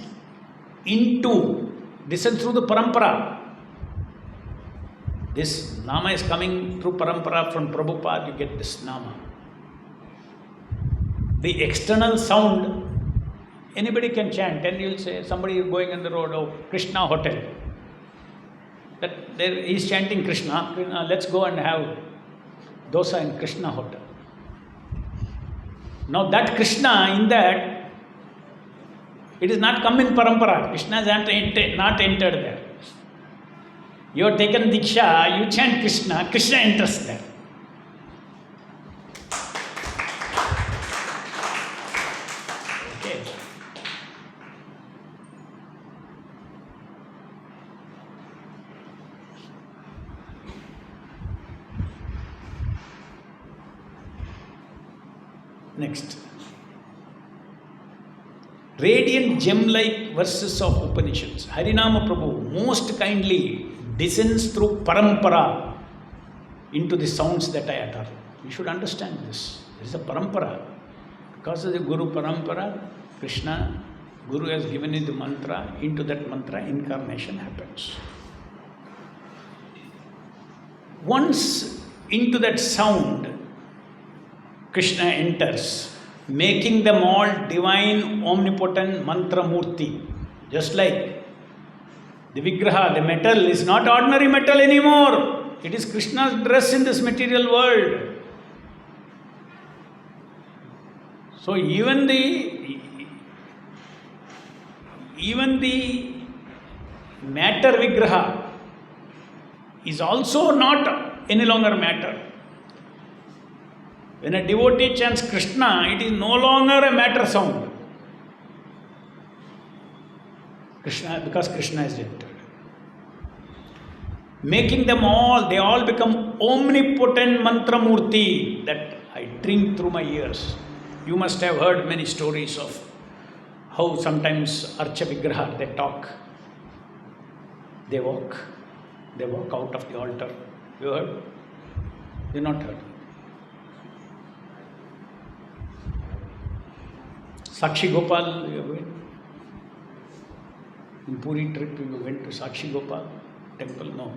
[SPEAKER 1] through the parampara. This Nama is coming through parampara from Prabhupada, you get this Nama. The external sound, anybody can chant, and you'll say, somebody is going on the road, oh, Krishna Hotel. That there he is chanting Krishna, let's go and have Dasa in Krishna Hotel. Now that Krishna, in that, it is not come in parampara. Krishna is not entered there. You have taken Diksha, you chant Krishna, Krishna enters there. Okay. Next. Radiant gem-like verses of Upanishads. Harinama Prabhu most kindly descends through parampara into the sounds that I utter. You should understand this. There is a parampara. Because of the Guru parampara, Krishna, Guru has given you the mantra. Into that mantra, incarnation happens. Once into that sound, Krishna enters, making them all divine, omnipotent mantra murti. Just like the Vigraha, the metal is not ordinary metal anymore. It is Krishna's dress in this material world. So even the matter Vigraha is also not any longer matter. When a devotee chants Krishna, it is no longer a matter sound. Krishna, because Krishna is entered. Making them all, they all become omnipotent mantra murti that I drink through my ears. You must have heard many stories of how sometimes Archa Vigraha, they talk. They walk out of the altar. You heard? You not heard? Sakshi Gopal, you went? In Puri trip, you went to Sakshi Gopal temple? No.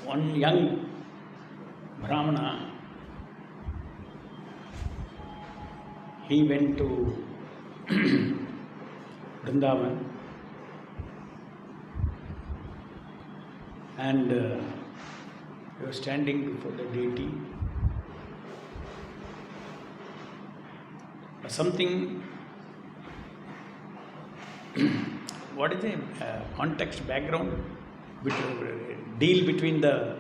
[SPEAKER 1] One young Brahmana, he went to Vrindavan and he was standing before the deity. Something, what is the context, background, deal between the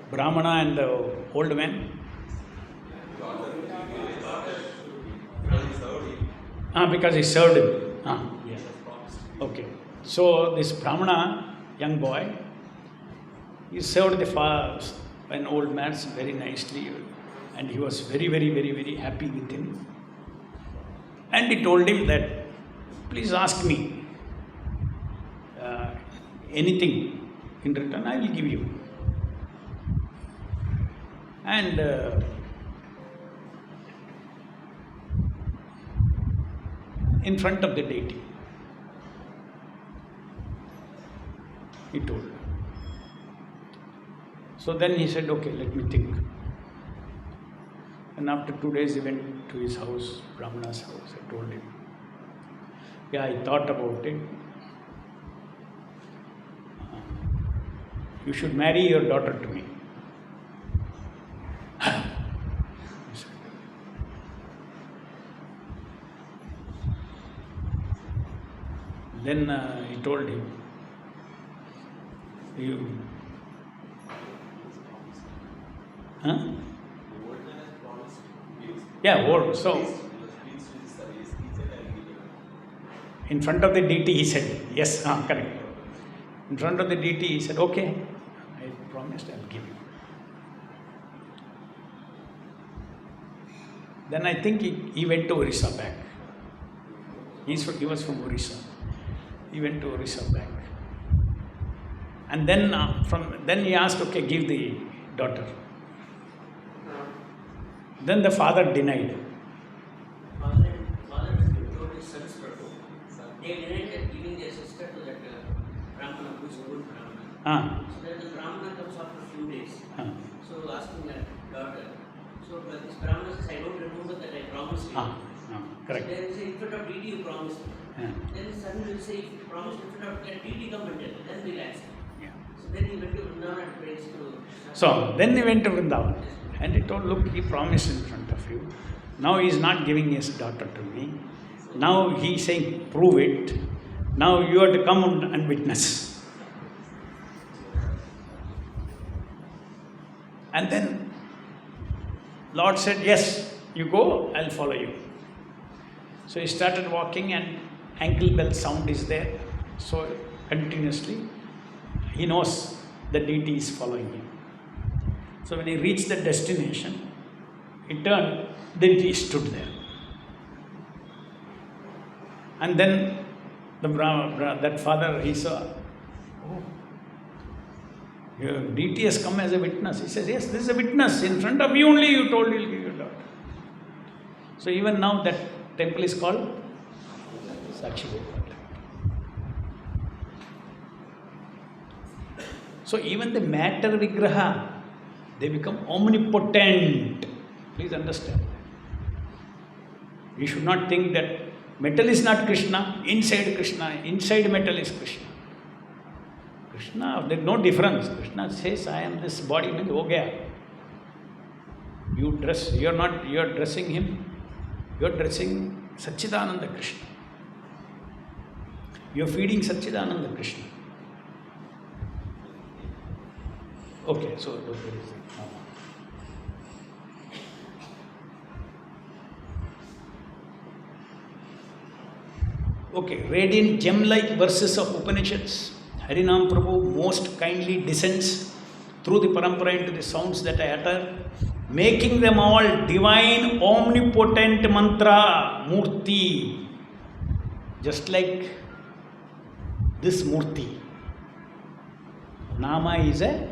[SPEAKER 1] Brahmana and the old man? Because he served him. Yes. Okay. So this Brahmana, young boy, he served an old man very nicely, and he was very, very, very, very happy with him. And he told him that, please ask me anything in return, I will give you. And in front of the deity, he told. So then he said, okay, let me think. And after 2 days, he went to his house, Brahmana's house. I told him, yeah, I thought about it. You should marry your daughter to me. Then he told him, you, yeah, old. So, in front of the deity, he said, yes, correct. In front of the deity, he said, okay, I promised I'll give you. Then I think he went to Orissa back. He was from Orissa. He went to Orissa back. And then then he asked, okay, give the daughter. Then the father denied.
[SPEAKER 2] Father told his sons, Prabhu, they denied giving their sister to that Brahmana, who is a good Brahmana. So then the Brahmana comes after a few days. So asking that daughter. So this Brahmana says, I don't remember that I promised you.
[SPEAKER 1] Correct.
[SPEAKER 2] So then he says, in front of deity you promised me. Then the son will say, if you promised in front of that deity, come and tell me. Then we'll answer. So then he went to Vrindavan and prays to...
[SPEAKER 1] So then he went to Vrindavan. And he told, look, he promised in front of you. Now he is not giving his daughter to me. Now he is saying, prove it. Now you have to come and witness. And then Lord said, yes, you go, I'll follow you. So he started walking and ankle bell sound is there. So continuously, he knows the deity is following him. So when he reached the destination, he turned, the deity stood there. And then that father, he saw, oh, your deity has come as a witness. He says, yes, this is a witness. In front of me only you told you'll give your daughter. So even now that temple is called Sakshi Gopal. So even the matter vigraha, they become omnipotent. Please understand. You should not think that metal is not Krishna, inside metal is Krishna. Krishna, there is no difference. Krishna says, I am this body, means ho gaya. You are dressing him. You are dressing Satchidananda Krishna. You are feeding Satchidananda Krishna. Okay, so where is it? Okay, radiant gem-like verses of Upanishads. Harinam Prabhu most kindly descends through the parampara into the sounds that I utter, making them all divine, omnipotent mantra, murti. Just like this murti. Nama is a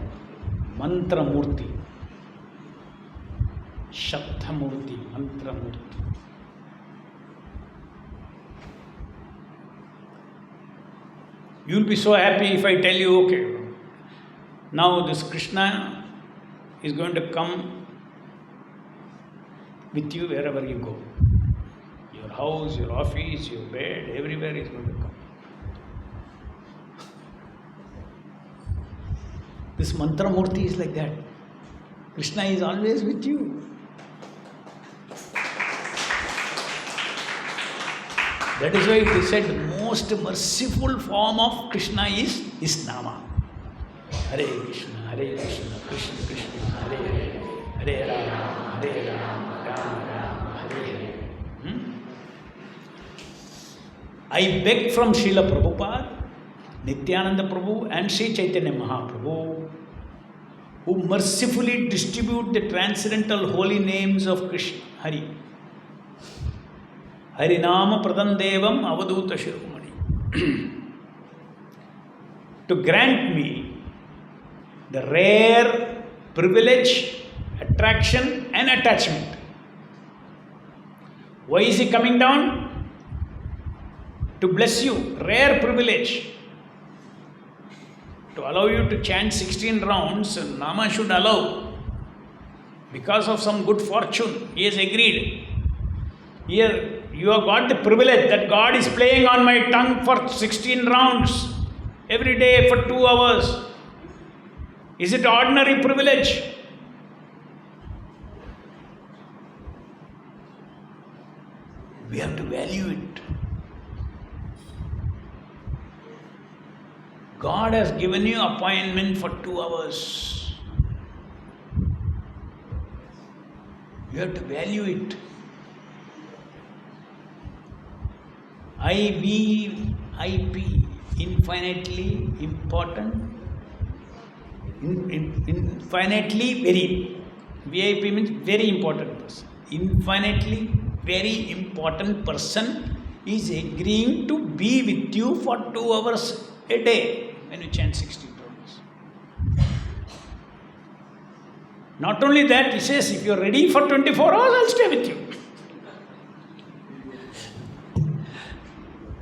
[SPEAKER 1] mantra murti. Shabda murti, mantra murti. You will be so happy if I tell you, okay, now this Krishna is going to come with you wherever you go. Your house, your office, your bed, everywhere is going to come. This mantra murti is like that. Krishna is always with you. That is why it is said the most merciful form of Krishna is Nama. Hare Krishna, Krishna Krishna, Hare Hare, Hare Rama, Rama Rama, Hare Hare. I beg from Srila Prabhupada, Nityananda Prabhu and Sri Chaitanya Mahaprabhu, who mercifully distribute the transcendental holy names of Krishna, Hari. Harinama Pradandevam Avaduta Shirumani. To grant me the rare privilege, attraction and attachment. Why is he coming down? To bless you. Rare privilege. To allow you to chant 16 rounds, Nama should allow. Because of some good fortune, he has agreed. Here, you have got the privilege that God is playing on my tongue for 16 rounds. Every day for 2 hours. Is it ordinary privilege? We have to value it. God has given you appointment for 2 hours. You have to value it. IVIP, infinitely important, infinitely very. VIP means very important person. Infinitely very important person is agreeing to be with you for 2 hours a day when you chant 16 rounds. Not only that, he says, if you are ready for 24 hours, I'll stay with you.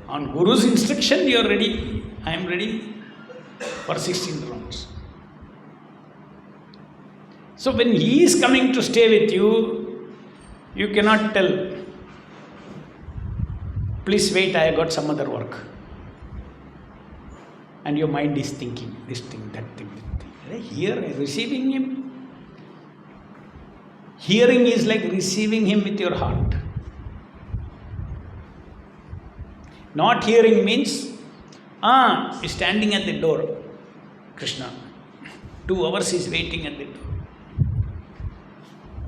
[SPEAKER 1] On Guru's instruction, you are ready. I am ready for 16 rounds. So when he is coming to stay with you, you cannot tell, please wait, I have got some other work. And your mind is thinking this thing, that thing, that thing. Here, receiving him. Hearing is like receiving him with your heart. Not hearing means, he's standing at the door, Krishna. 2 hours he's waiting at the door.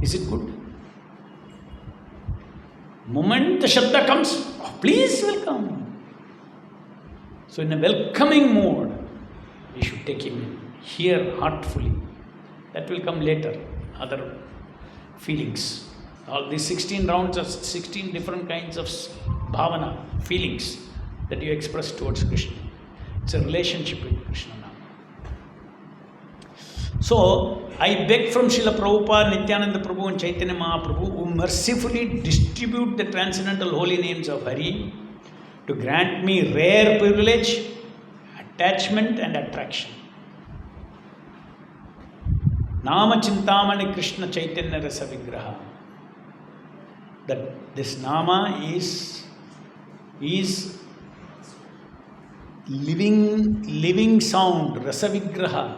[SPEAKER 1] Is it good? Moment the Shabda comes, please welcome. So in a welcoming mode, we should take him in. Hear heartfully. That will come later, other feelings. All these 16 rounds are 16 different kinds of bhavana, feelings that you express towards Krishna. It's a relationship with Krishna now. So, I beg from Srila Prabhupada, Nityananda Prabhu and Chaitanya Mahaprabhu, who mercifully distribute the transcendental holy names of Hari, to grant me rare privilege, attachment and attraction. Nama Chintamani Krishna Chaitanya Rasa Vigraha. That this Nama is living sound, Rasa Vigraha.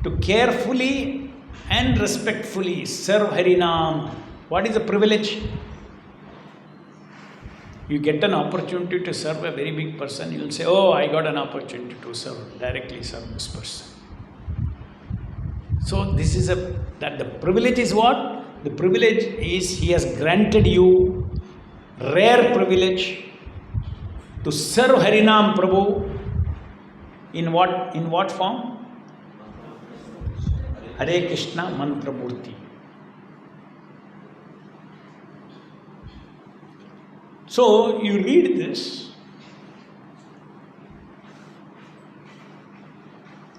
[SPEAKER 1] To carefully and respectfully serve Harinam What is the privilege? You get an opportunity to serve a very big person, you will say, oh, I got an opportunity to directly serve this person. So this is that the privilege is what? The privilege is he has granted you rare privilege to serve Harinam Prabhu in what form? Hare Krishna Mantra Murti. So you read this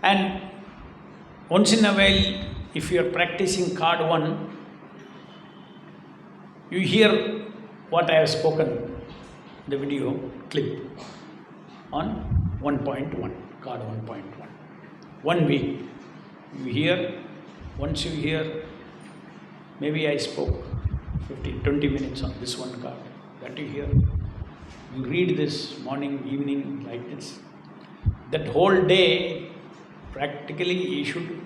[SPEAKER 1] and once in a while, if you are practicing card 1, you hear what I have spoken, the video clip on 1.1, card 1.1. 1 week, you hear, once you hear, maybe I spoke 15, 20 minutes on this one card, that you hear. You read this morning, evening, like this. That whole day, practically you should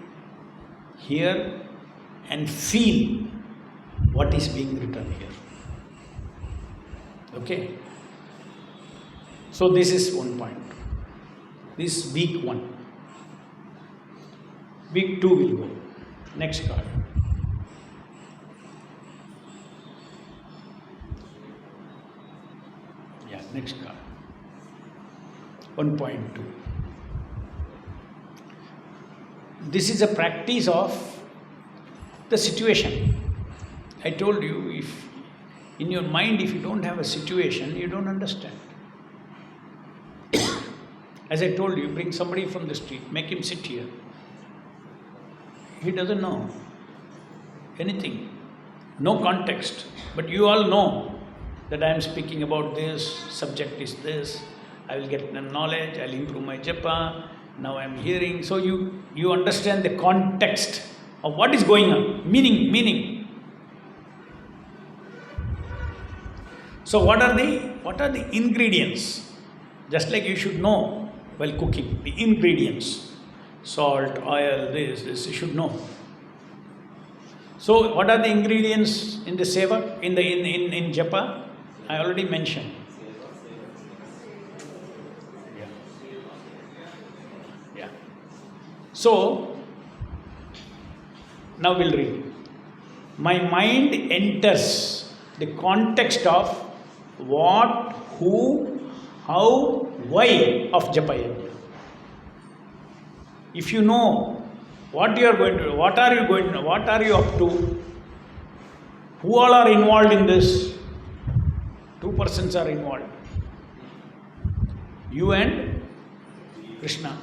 [SPEAKER 1] hear and feel what is being written here. Okay? So this is 1 point. This is week 1. Week 2 will go. Next card. Yeah, next card. 1.2. This is a practice of the situation. I told you, if in your mind, if you don't have a situation, you don't understand. As I told you, bring somebody from the street, make him sit here. He doesn't know anything, no context. But you all know that I am speaking about this, subject is this, I will get knowledge, I will improve my japa, now I am hearing. So you understand the context of what is going on, meaning. So what are the ingredients? Just like you should know while cooking, the ingredients. Salt, oil, this you should know. So what are the ingredients in the seva, in japa? I already mentioned. Yeah. So now we'll read. My mind enters the context of what, who, how, why of japa yajna. If you know what you are going to do, what are you going to do, what are you up to, who all are involved in this, 2 persons are involved, you and Krishna.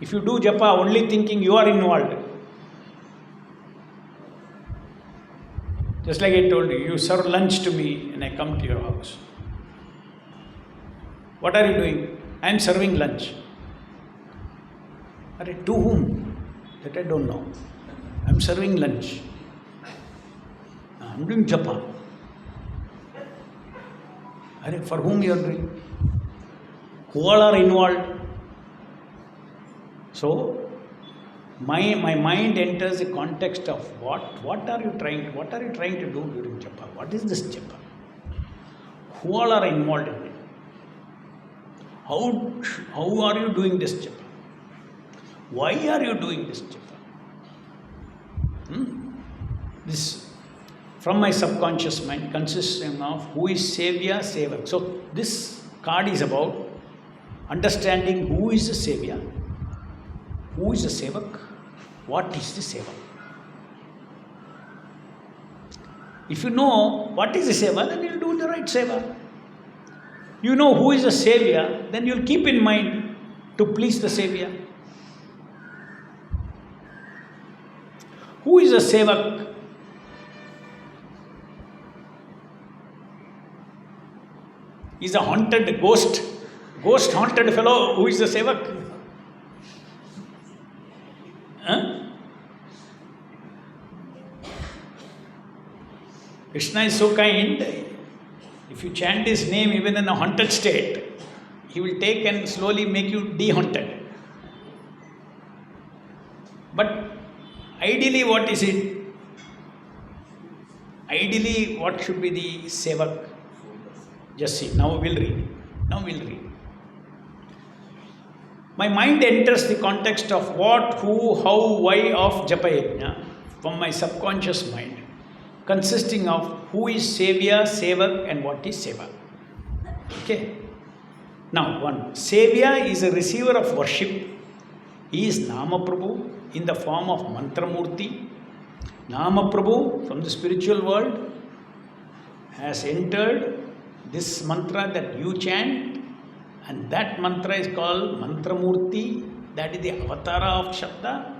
[SPEAKER 1] If you do japa only thinking you are involved, just like I told you, you serve lunch to me and I come to your house. What are you doing? I am serving lunch. To whom? That I don't know. I am serving lunch. I am doing japa. For whom you are doing? Who all are involved? So, my mind enters the context of what are you trying to do during japa? What is this japa? Who all are involved in it? How are you doing this japa? Why are you doing this japa? This, from my subconscious mind, consists of who is Sevya, Sevak. So this card is about understanding who is the Sevya, who is the Sevak, what is the Sevak. If you know what is the Seva, then you will do the right Seva. You know who is the Sevya, then you will keep in mind to please the Sevya. Who is a Sevak? Is a haunted ghost haunted fellow who is the Sevak? Krishna is so kind, if you chant his name even in a haunted state, he will take and slowly make you de-haunted. But ideally, what is it? Ideally, what should be the sevak? Just see, now we'll read. My mind enters the context of what, who, how, why of Japa Yajna from my subconscious mind, consisting of who is Sevya, Sevak and what is Seva. Okay. Now, one, Sevya is a receiver of worship. He is Nama Prabhu in the form of Mantra Murti. Nama Prabhu from the spiritual world has entered this mantra that you chant, and that mantra is called Mantra Murti. That is the avatara of Shabda.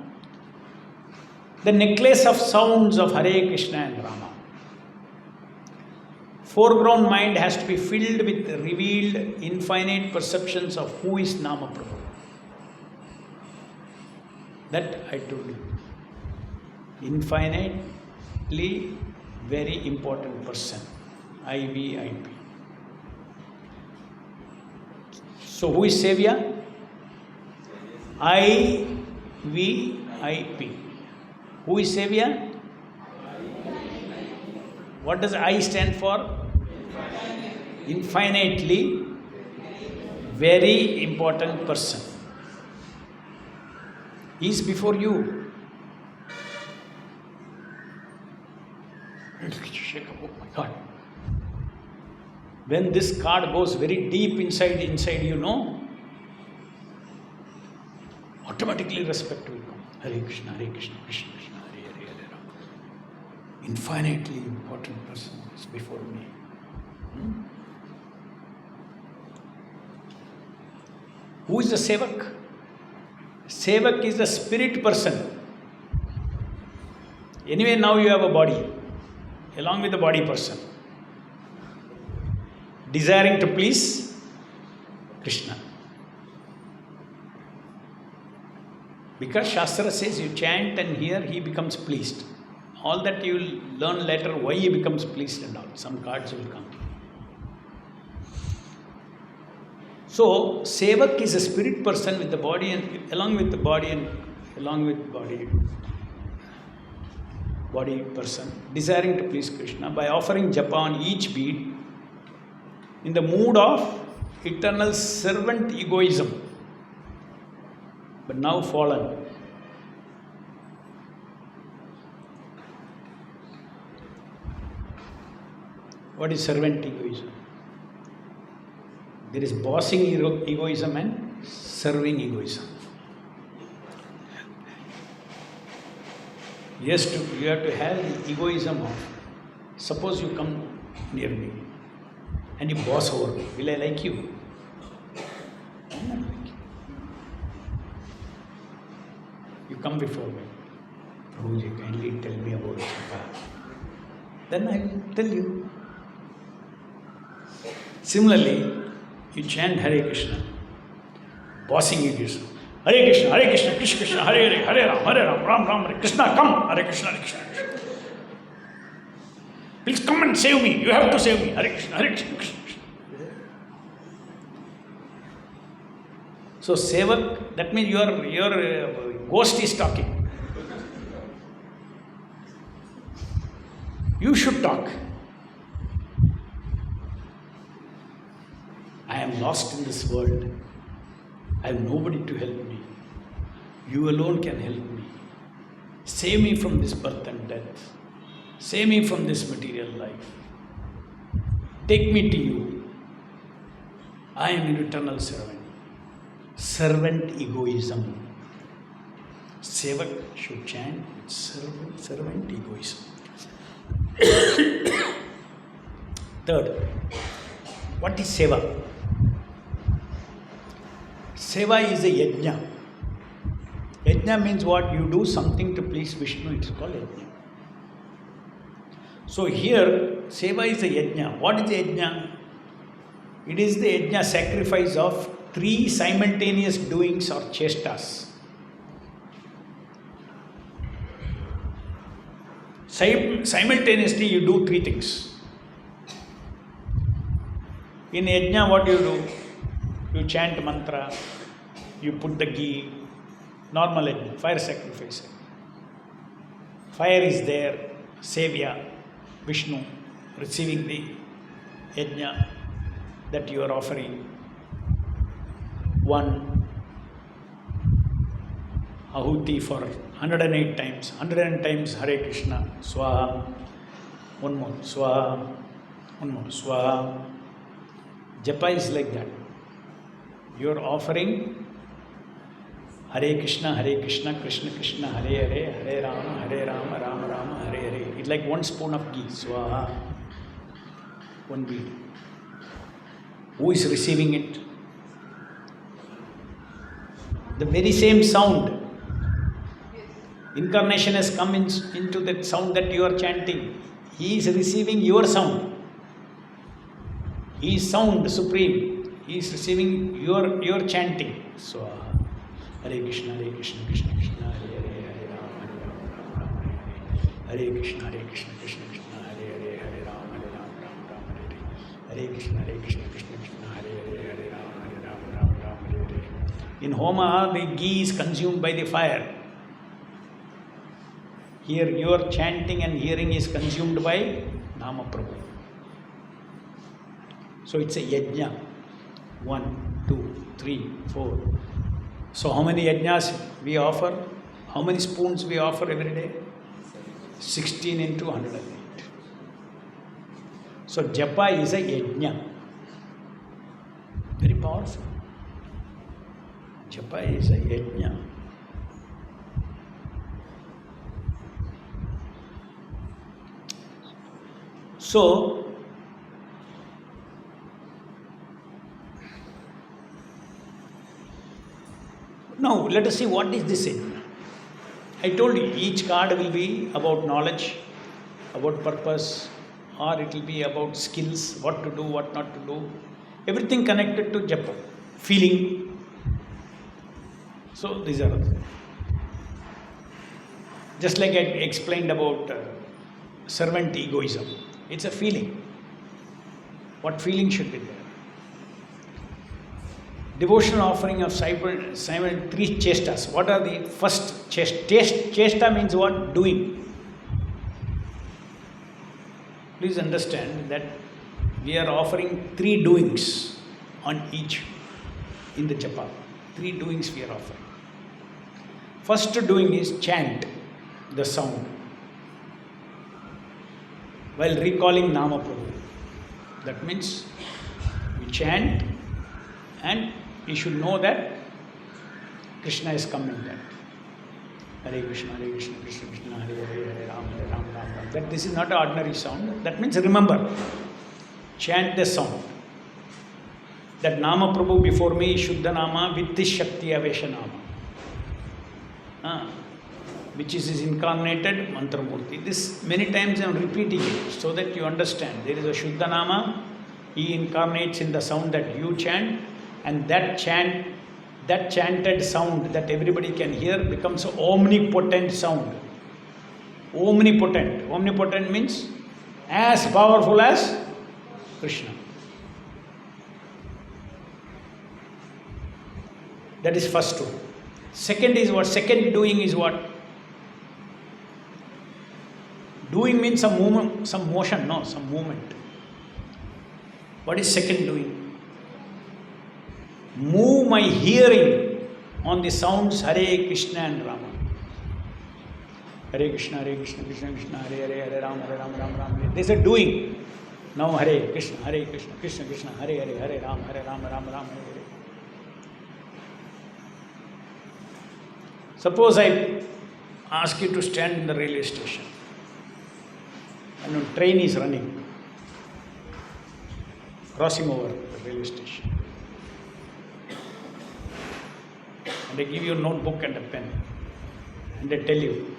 [SPEAKER 1] The necklace of sounds of Hare Krishna and Rama. Foreground mind has to be filled with revealed infinite perceptions of who is Nama Prabhu. That I told you. Infinitely very important person. IVIP. So who is Sevya? IVIP. Who is Sevya? What does I stand for? Infinitely very important person. He is before you. Oh my God. When this card goes very deep inside you know, automatically respect will come. Hare Krishna, Krishna Krishna, Hare Hare, Hare Rama. Infinitely important person is before me. Who is the Sevak? Sevak is the spirit person. Anyway, now you have a body, along with the body person, desiring to please Krishna. Because Shastra says you chant and here he becomes pleased. All that you will learn later why he becomes pleased and all. Some cards will come. So, Sevak is a spirit person with the body and along with the body and along with body person, desiring to please Krishna by offering japa on each bead in the mood of eternal servant egoism, but now fallen. What is servant egoism? There is bossing egoism and serving egoism. Yes, you have to have the egoism of, suppose you come near me and you boss over me. Will I like you? I will not like you. You come before me. Prabhuji, kindly tell me about Japa. Then I will tell you. Similarly, you chant Hare Krishna, bossing egoism. Hare Krishna, Krishna Krishna, Hare Hare, Hare Ram, Ram Ram, Hare Krishna, come, Hare Krishna, Krishna. Please come and save me. You have to save me. Hare Krishna, Krishna. So Sevak, that means your ghost is talking. You should talk. I am lost in this world. I have nobody to help me. You alone can help me. Save me from this birth and death. Save me from this material life. Take me to you. I am an eternal servant. Servant egoism. Sevak should chant with servant egoism. Third, what is seva? Seva is a yajna. Yajna means what? You do something to please Vishnu, it's called yajna. So here, seva is a yajna. What is the yajna? It is the yajna sacrifice of 3 simultaneous doings or chestas. Simultaneously you do 3 things. In yajna, what do? You chant mantra, you put the ghee, normal yajna, fire sacrifice. Fire is there, sevya. Vishnu receiving the yajna that you are offering. One ahuti for 108 times, 100 times Hare Krishna, Swaha. One more, Swaha. One more, Swaha. Japa is like that. You are offering Hare Krishna, Krishna Krishna, Hare Hare, Hare Rama, Rama Rama, Hare Hare. It's like 1 spoon of ghee, Swaha. 1 bead. Who is receiving it? The very same sound. Incarnation has come into that sound that you are chanting. He is receiving your sound. He is sound supreme. He is receiving your chanting. So, Hare Krishna, Krishna Krishna, Hare Hare, Hare Rama, Rama Rama, Hare Hare. Hare Krishna, Krishna Krishna, Hare Hare, Hare Rama, Rama Rama, Hare Hare. Hare Krishna, Krishna Krishna, Hare Hare, Hare Rama, Rama, Hare Hare. In Homa, the ghee is consumed by the fire. Here, your chanting and hearing is consumed by Nama Prabhu. So it's a yajna. 1, 2, 3, 4. So how many yajnas we offer? How many spoons we offer every day? 16 into 108. So japa is a yajna. Very powerful. Japa is a yajna. So, now let us see what is this yajna. I told you each card will be about knowledge, about purpose, or it will be about skills, what to do, what not to do. Everything connected to japa, feeling. So these are just like I explained about servant egoism. It's a feeling. What feeling should be there? Devotional offering of Simon 3 chestas. What are the first chesta means what? Doing. Please understand that we are offering 3 doings on each in the japa. 3 doings we are offering. First doing is chant the sound while recalling Nama Prabhu. That means we chant and you should know that Krishna is coming that. Hare Krishna, Krishna Krishna, Hare Hare, Hare Rama, Rama. That this is not an ordinary sound. That means remember, chant the sound. That Nama Prabhu before me is Shuddha Nama with this Shakti Avesha Nama. Which is his incarnated mantra murti. This many times I am repeating it so that you understand. There is a Shuddha Nama. He incarnates in the sound that you chant, and that chanted sound that everybody can hear becomes an omnipotent sound. Omnipotent. Omnipotent means as powerful as Krishna. That is first one. Second is what? Second doing is what? Doing means some movement, some motion, no, some movement. What is second doing? Move my hearing on the sounds Hare Krishna and Rama. Hare Krishna, Krishna Krishna, Hare Hare, Hare Rama, Rama. This is doing. Now Hare Krishna, Krishna Krishna, Hare Hare, Hare Rama, Rama, Hare. Suppose I ask you to stand in the railway station and a train is running, crossing over the railway station. And I give you a notebook and a pen and I tell you,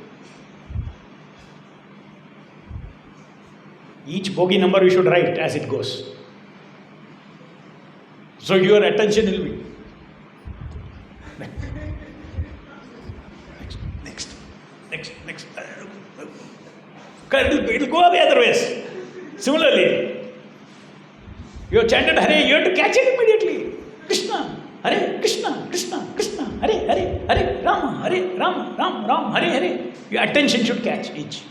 [SPEAKER 1] each bogie number you should write as it goes. So your attention will be next. It will go away otherwise. Similarly, you have chanted Hare, you have to catch it immediately. Krishna, Hare Krishna, Krishna Krishna, Hare Hare, Hare Rama, Rama, Hare Hare. Your attention should catch each.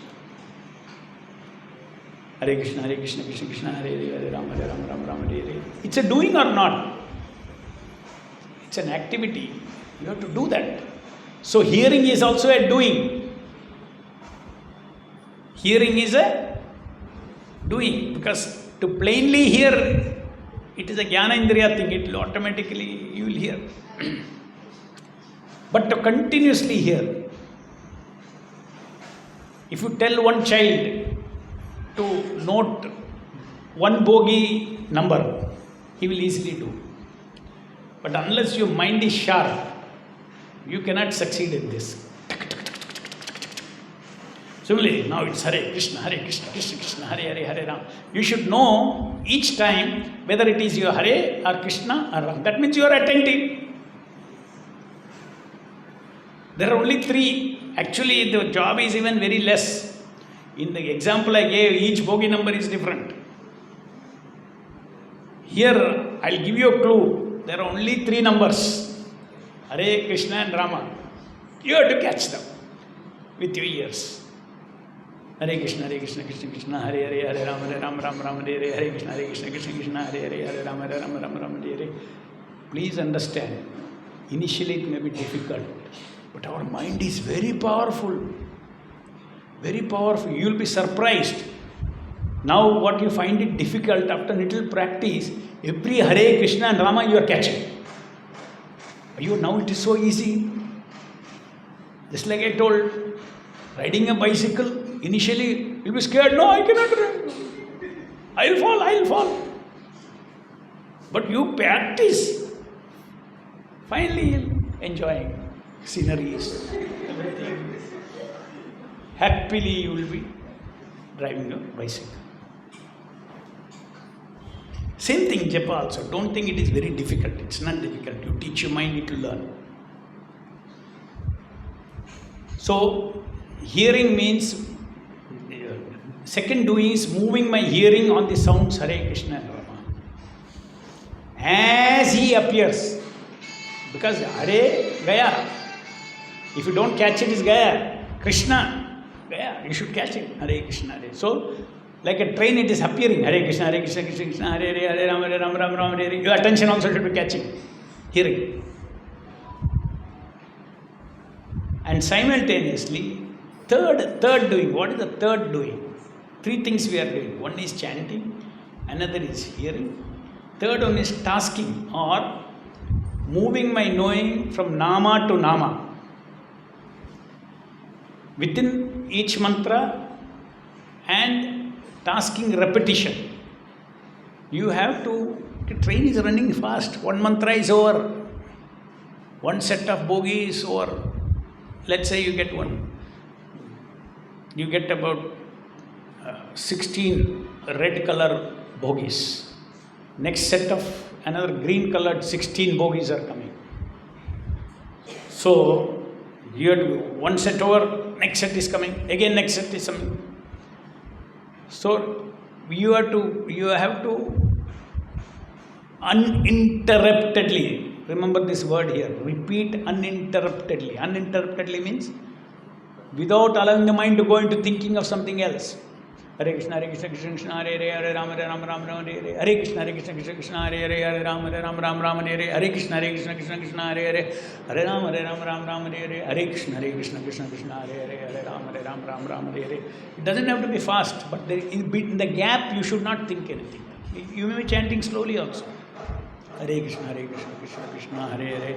[SPEAKER 1] Hare Krishna, Krishna Krishna, Hare Hare, Hare Ram, Ram Ram, Hare Hare. It's a doing or not? It's an activity. You have to do that. So hearing is also a doing. Hearing is a doing, because to plainly hear, it is a jnana indriya thing. It will automatically, you will hear. But to continuously hear, if you tell one child to note one bogey number, he will easily do. But unless your mind is sharp, you cannot succeed in this. Similarly, now it's Hare Krishna, Krishna Krishna, Hare Hare, Hare Ram. You should know each time whether it is your Hare or Krishna or Ram. That means you are attentive. There are only three. Actually, the job is even very less. In the example I gave, each bogey number is different. Here, I'll give you a clue. There are only three numbers: Hare, Krishna and Rama. You have to catch them with your ears. Hare Krishna, Krishna Krishna, Hare Hare, Hare Ram, Ram Hare Hare, Hare Krishna, Krishna, Hare Hare, Hare Ram, Ram Hare Hare. Please understand, initially it may be difficult, but our mind is very powerful. Very powerful. You will be surprised. Now what you find it difficult, after little practice, every Hare, Krishna and Rama you are catching. Now it is so easy. Just like I told, riding a bicycle, initially you'll be scared. No, I cannot ride. I'll fall. But you practice. Finally you'll enjoy sceneries, everything. Happily you will be driving a bicycle. Same thing, japa also. Don't think it is very difficult. It's not difficult. You teach your mind, it will learn. So, hearing means, second doing is moving my hearing on the sounds Hare Krishna and Rama. As he appears. Because Hare, Gaya. If you don't catch it, it's Gaya. Krishna, Gaya. You should catch it. Hare Krishna, Hare. So, like a train, it is appearing. Hare Krishna, Krishna Krishna, Hare Hare, Hare Ram, Ram Hare Hare. Your attention also should be catching. Hearing. And simultaneously, third doing. What is the third doing? Three things we are doing. One is chanting, another is hearing, third one is tasking or moving my knowing from nama to nama. Within each mantra and tasking repetition. You have to, the train is running fast. One mantra is over. One set of bogie is over. Let's say you get one. You get about 16 red color bogies. Next set of another green colored 16 bogies are coming. So you have to one set over, next set is coming, again next set is coming. So you have to uninterruptedly, remember this word here, repeat uninterruptedly. Uninterruptedly means without allowing the mind to go into thinking of something else. Hare Krishna, Krishna Krishna, Hare Hare, Hare Ram, Ram Hare Hare. Hare Krishna, Krishna Krishna, Hare Hare, Hare Ram, Ram Hare Hare. Hare Krishna, Krishna Krishna, Hare Hare, Hare Ram, Ram Hare Hare. Hare Krishna, Krishna Krishna, Hare Hare, Hare Ram, Ram Hare Hare. It doesn't have to be fast, but in the gap you should not think anything. You may be chanting slowly also. Hare Krishna, Krishna Krishna, Hare Hare,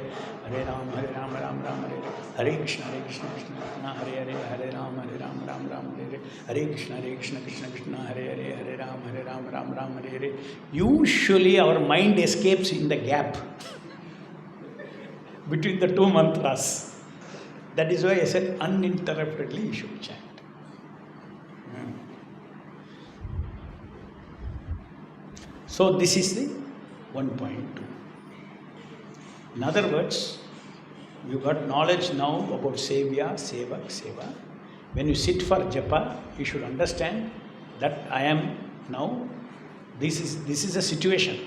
[SPEAKER 1] Hare Ram, Ram Hare Hare. Hare Krishna, Krishna Krishna, Hare Hare, Hare Ram, Ram Hare Hare. Hare Krishna, Krishna Krishna, Hare Hare, Hare Ram, Hare Hare. Usually our mind escapes in the gap between the two mantras. That is why I said uninterruptedly you should chant. So this is the 1.2. In other words, you got knowledge now about Sevya, Sevak, Seva. When you sit for japa, you should understand that I am now, this is a situation.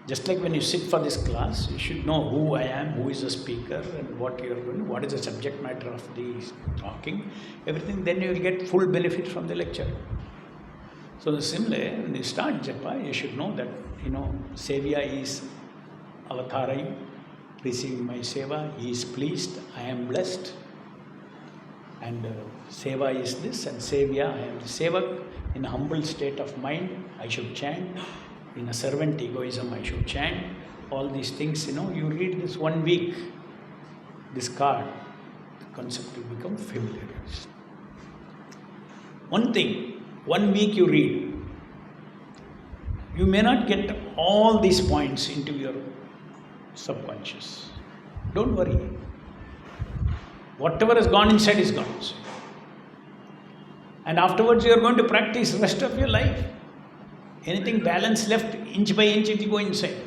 [SPEAKER 1] Just like when you sit for this class, you should know who I am, who is the speaker, and what you are doing, what is the subject matter of the talking, everything. Then you will get full benefit from the lecture. So similarly, when you start japa, you should know that, Sevya is avatarai, receiving my seva, he is pleased, I am blessed. And seva is this, and sevya, I am the sevak. In a humble state of mind, I should chant. In a servant egoism, I should chant. All these things, you read this 1 week, this card, the concept will become familiar. One thing, 1 week you read, you may not get all these points into your subconscious. Don't worry. Whatever has gone inside is gone inside. And afterwards you are going to practice the rest of your life. Anything balance left, inch by inch it will go inside.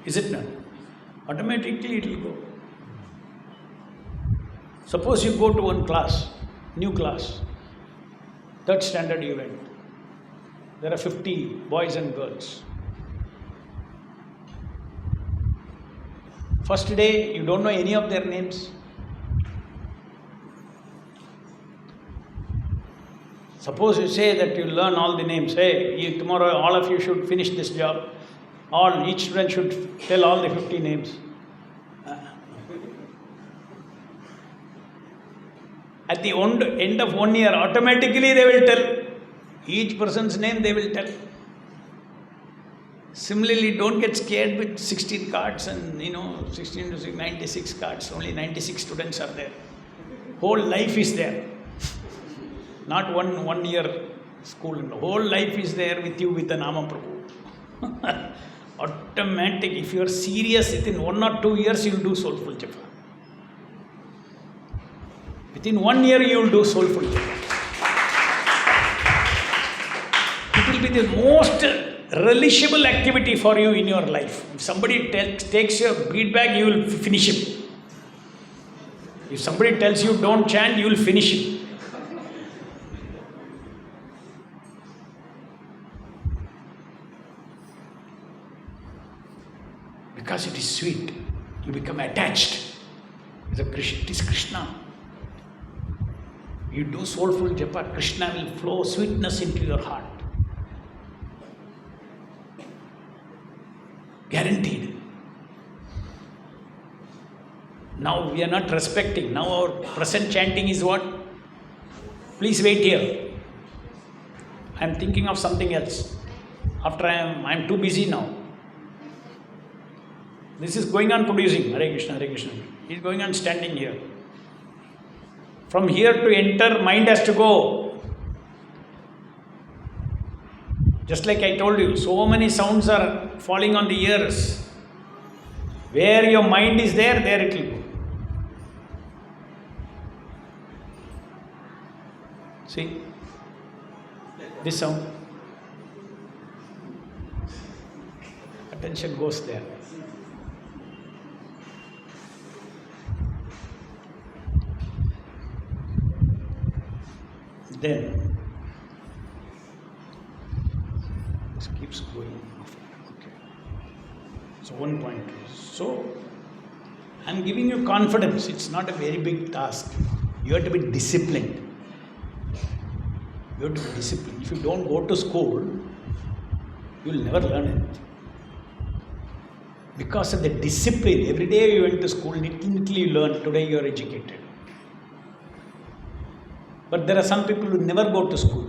[SPEAKER 1] Is it not? Automatically it will go. Suppose you go to one class, new class, 3rd standard you went. There are 50 boys and girls. First day, you don't know any of their names. Suppose you say that you learn all the names. Hey, tomorrow all of you should finish this job. Each student should tell all the 50 names. At the end of 1 year, automatically they will tell. Each person's name they will tell. Similarly, don't get scared with 16 cards and 16 to 96 cards. Only 96 students are there. Whole life is there. Not one year school. Whole life is there with you with the Nama Prabhu. Automatic. If you are serious, within 1 or 2 years you will do Soulful Japa. Within 1 year you will do Soulful Japa. It will be the most relishable activity for you in your life. If somebody takes your bead bag, you will finish it. If somebody tells you don't chant, you will finish it. Because it is sweet, you become attached. It is Krishna. You do Soulful Japa, Krishna will flow sweetness into your heart. Guaranteed. Now we are not respecting. Now our present chanting is what? Please wait here. I am thinking of something else. After I am too busy now. This is going on producing. Hare Krishna, Hare Krishna. He is going on standing here. From here to enter, mind has to go. Just like I told you, so many sounds are falling on the ears. Where your mind is there it will go. See? This sound. Attention goes there. Then this keeps going. Okay. So 1 point. So I'm giving you confidence. It's not a very big task. You have to be disciplined. You have to be disciplined. If you don't go to school, you will never learn anything. Because of the discipline, every day you went to school, little you learn. Today you are educated. But there are some people who never go to school.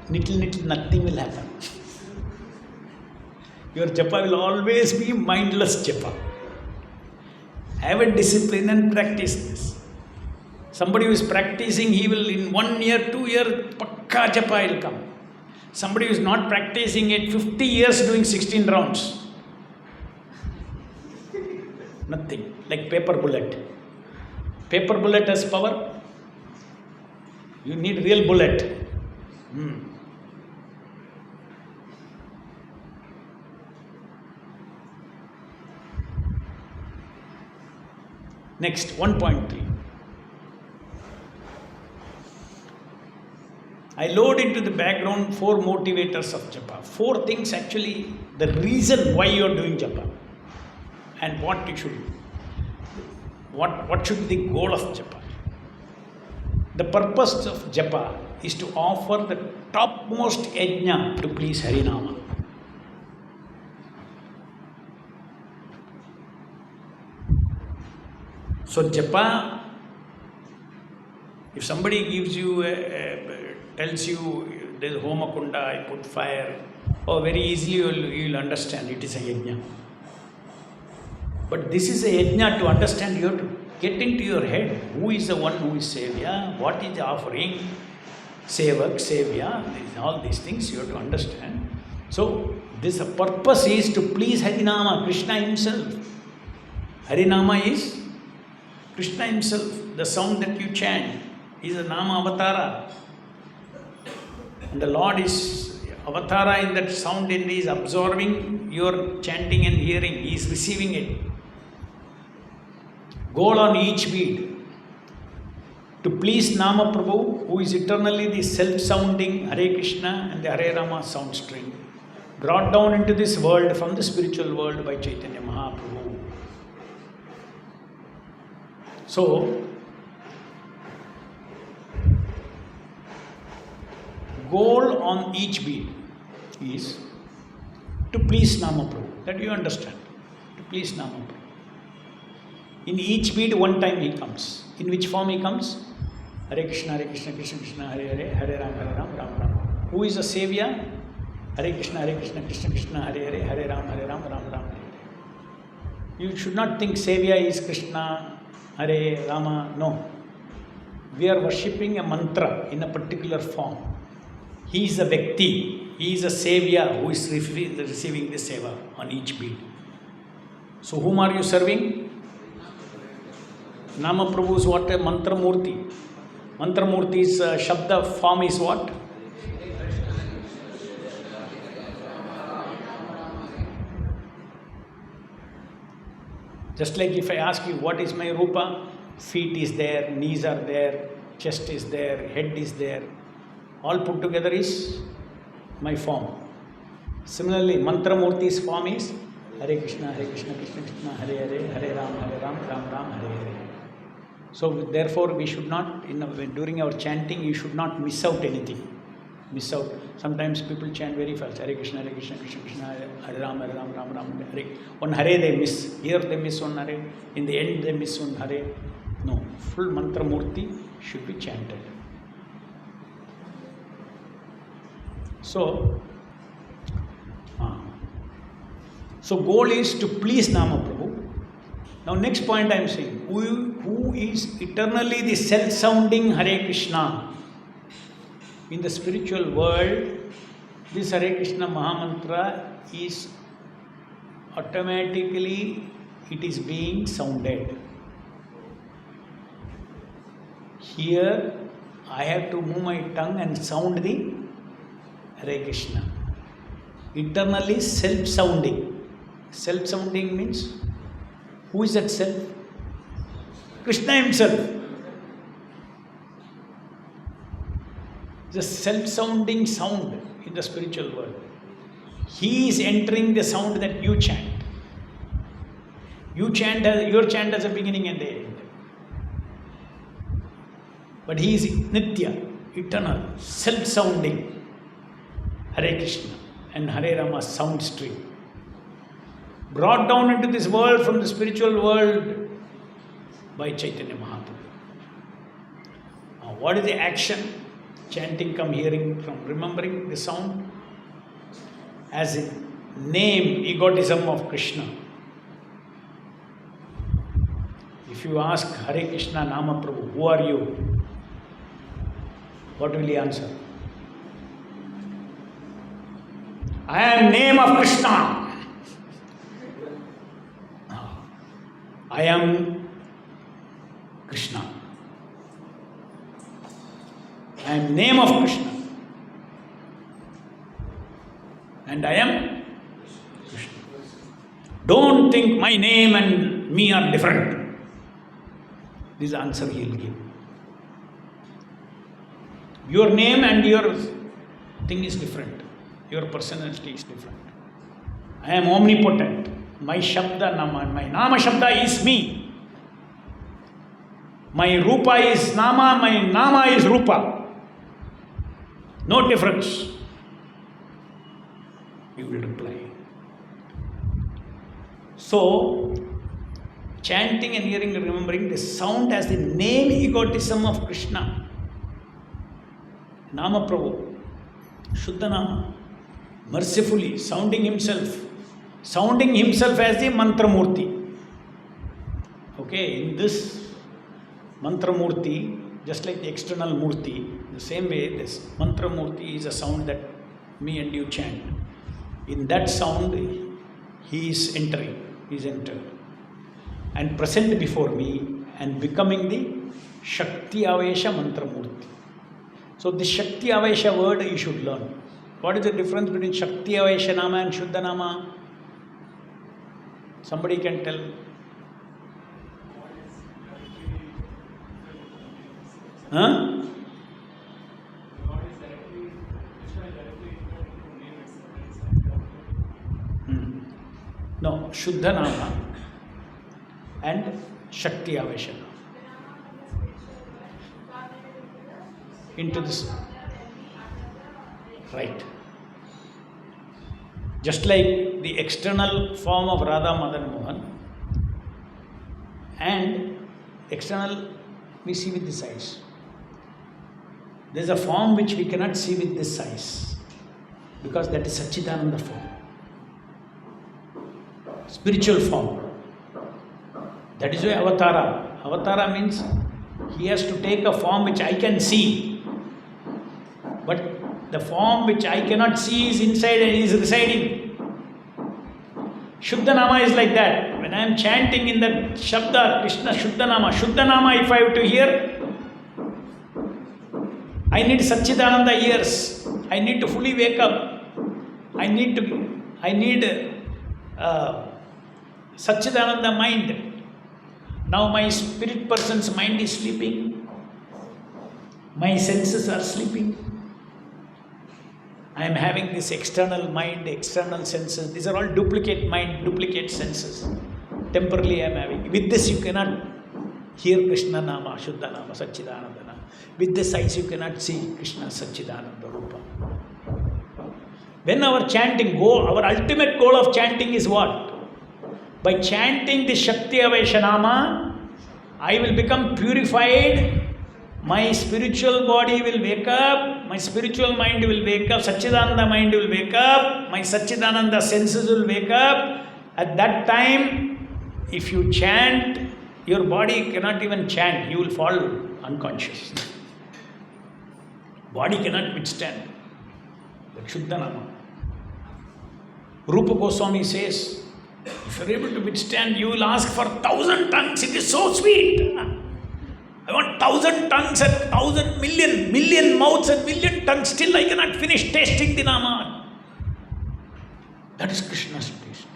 [SPEAKER 1] Little, nothing will happen. Your japa will always be mindless japa. Have a discipline and practice this. Somebody who is practicing, he will in 1 year, 2 years, pakka japa will come. Somebody who is not practicing it, 50 years doing 16 rounds. Nothing. Like paper bullet. Paper bullet has power. You need real bullet. Next, 1.3. I load into the background 4 motivators of japa. 4 things actually, the reason why you are doing japa. And what you should do. What should be the goal of japa. The purpose of japa is to offer the topmost yajna to please Harinama. So japa, if somebody gives you, tells you there's homa kunda, I put fire, very easily you'll understand it is a yajna. But this is a yajna to understand. You have to get into your head who is the one who is Sevya, what is the offering, Sevak, Sevya, all these things you have to understand. So this purpose is to please Harinama, Krishna himself. Harinama is Krishna himself. The sound that you chant is a Nama Avatara. And the Lord is Avatara in that sound, and He is absorbing your chanting and hearing. He is receiving it. Goal on each bead. To please Nama Prabhu, who is eternally the self-sounding Hare Krishna and the Hare Rama sound string, brought down into this world from the spiritual world by Chaitanya Mahaprabhu. So, goal on each bead is to please Nama Prabhu. That you understand. To please Nama Prabhu. In each bead, one time he comes. In which form he comes? Hare Krishna, Krishna Krishna, Hare Hare, Hare Ram, Ram Ram. Who is the Savior? Hare Krishna, Krishna Krishna, Hare Hare, Hare Ram, Ram Ram. You should not think Savior is Krishna, Hare, Rama. No. We are worshipping a mantra in a particular form. He is a Vyakti. He is a Savior who is receiving the seva on each bead. So whom are you serving? Nama Prabhu is what? A mantra murti. Mantra murti's shabda form is what? Just like if I ask you, what is my rupa? Feet is there, knees are there, chest is there, head is there. All put together is my form. Similarly, mantra murti's form is Hare Krishna, Krishna Krishna, Hare Hare, Hare Ram, Ram Ram, Hare Hare. So therefore we should not, during our chanting, you should not miss out anything. Miss out. Sometimes people chant very fast. Hare Krishna, Krishna Krishna, Hare Ram, Ram Ram, Hare. On Hare they miss. Here they miss on Hare. In the end they miss on Hare. No. Full mantra murti should be chanted. So goal is to please Nama Prabhu. Now next point I am saying, who is eternally the self-sounding Hare Krishna? In the spiritual world, this Hare Krishna Mahamantra is automatically, it is being sounded. Here, I have to move my tongue and sound the Hare Krishna. Eternally self-sounding. Self-sounding means, who is that self? Krishna himself. The self-sounding sound in the spiritual world. He is entering the sound that you chant. Your chant has a beginning and a end. But he is Nitya, eternal, self-sounding Hare Krishna and Hare Rama sound stream. Brought down into this world from the spiritual world by Chaitanya Mahaprabhu. Now, what is the action? Chanting come hearing from remembering the sound as a name, egotism of Krishna. If you ask Hare Krishna Nama Prabhu, who are you? What will he answer? I am name of Krishna. I am Krishna. I am name of Krishna. And I am Krishna. Don't think my name and me are different. This answer he will give. Your name and your thing is different. Your personality is different. I am omnipotent. My Shabda, my Nama Shabda is me. My Rupa is Nama, my Nama is Rupa. No difference. You will reply. So, chanting and hearing and remembering the sound as the name egotism of Krishna. Nama Prabhu, Shuddha Nama, mercifully sounding himself as the Mantra Murti. Okay, in this Mantra Murti, just like the external Murti, the same way this Mantra Murti is a sound that me and you chant. In that sound, he is entering, he is entered and present before me and becoming the Shakti Avesha Mantra Murti. So this Shakti Avesha word you should learn. What is the difference between Shakti Avesha Nama and Shuddha Nama? Somebody can tell. Huh? No, Shuddha Nama and Shakti Avesha Nama. Into this. Right. Just like the external form of Radha Madan Mohan and external we see with this eyes. There is a form which we cannot see with this eyes because that is Satchidananda form. Spiritual form. That is why Avatara. Avatara means he has to take a form which I can see. But the form which I cannot see is inside and is residing. Shuddha Nama is like that. When I am chanting in that Shabda, Krishna Shuddha Nama, if I have to hear, I need Satchidananda ears. I need to fully wake up. I need Satchidananda mind. Now my spirit person's mind is sleeping. My senses are sleeping. I am having this external mind, external senses. These are all duplicate mind, duplicate senses. Temporarily I am having. With this you cannot hear Krishna Nama, Shuddha Nama, Satchidananda Nama. With this eyes you cannot see Krishna, Satchidananda Rupa. When our chanting our ultimate goal of chanting is what? By chanting the Shakti Avesha Nama, I will become purified. My spiritual body will wake up, my spiritual mind will wake up, Satchidananda mind will wake up, my Satchidananda senses will wake up. At that time, if you chant, your body cannot even chant, you will fall unconscious. Body cannot withstand. That Shuddha Nama. Rupa Goswami says, if you are able to withstand, you will ask for 1,000 tongues, it is so sweet. I want 1,000 tongues and 1,000 million mouths and million tongues. Still I cannot finish tasting the Nama. That is Krishna's taste.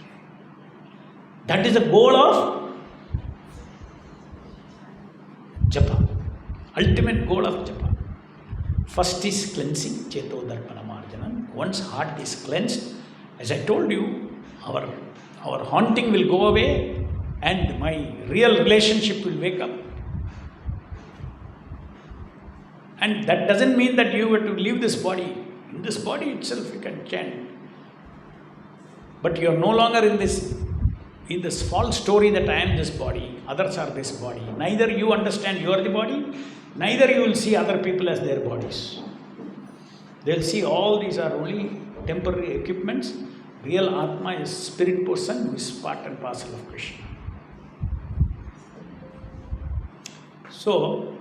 [SPEAKER 1] That is the goal of Japa. Ultimate goal of Japa. First is cleansing, Cheto Darpana Marjanam. Once heart is cleansed, as I told you, our haunting will go away and my real relationship will wake up. And that doesn't mean that you have to leave this body. In this body itself you can chant. But you are no longer in this false story that I am this body, others are this body. Neither you understand you are the body, neither you will see other people as their bodies. They will see all these are only temporary equipments. Real Atma is spirit person who is part and parcel of Krishna. So,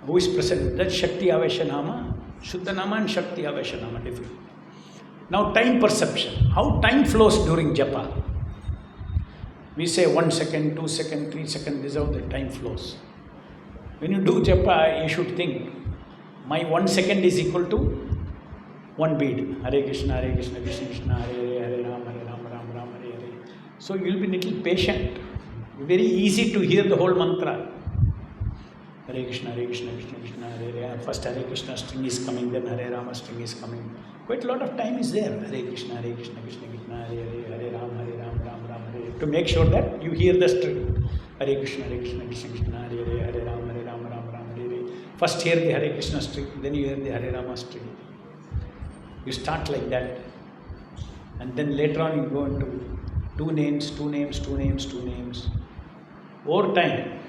[SPEAKER 1] who is present? That's Shakti Avesha Nama, Shuddha Nama and Shakti Avesha Nama different. Now time perception. How time flows during Japa? We say 1 second, 2 seconds, 3 seconds, this is how the time flows. When you do Japa, you should think, my 1 second is equal to 1 bead. Hare Krishna, Krishna Krishna, Hare Ram, Ram Ram, Hare Hare. So you will be little patient. Very easy to hear the whole mantra. Hare Krishna, Krishna Krishna, Hare Hare. First Hare Krishna string is coming, then Hare Rama string is coming. Quite a lot of time is there. Hare Krishna, Krishna Krishna, Hare Ram, Ram Ram, Hare. To make sure that you hear the string. Hare Krishna, Krishna Krishna, Hare Ram, Ram Hare. First hear the Hare Krishna string, then you hear the Hare Rama string. You start like that. And then later on you go into two names. Over time,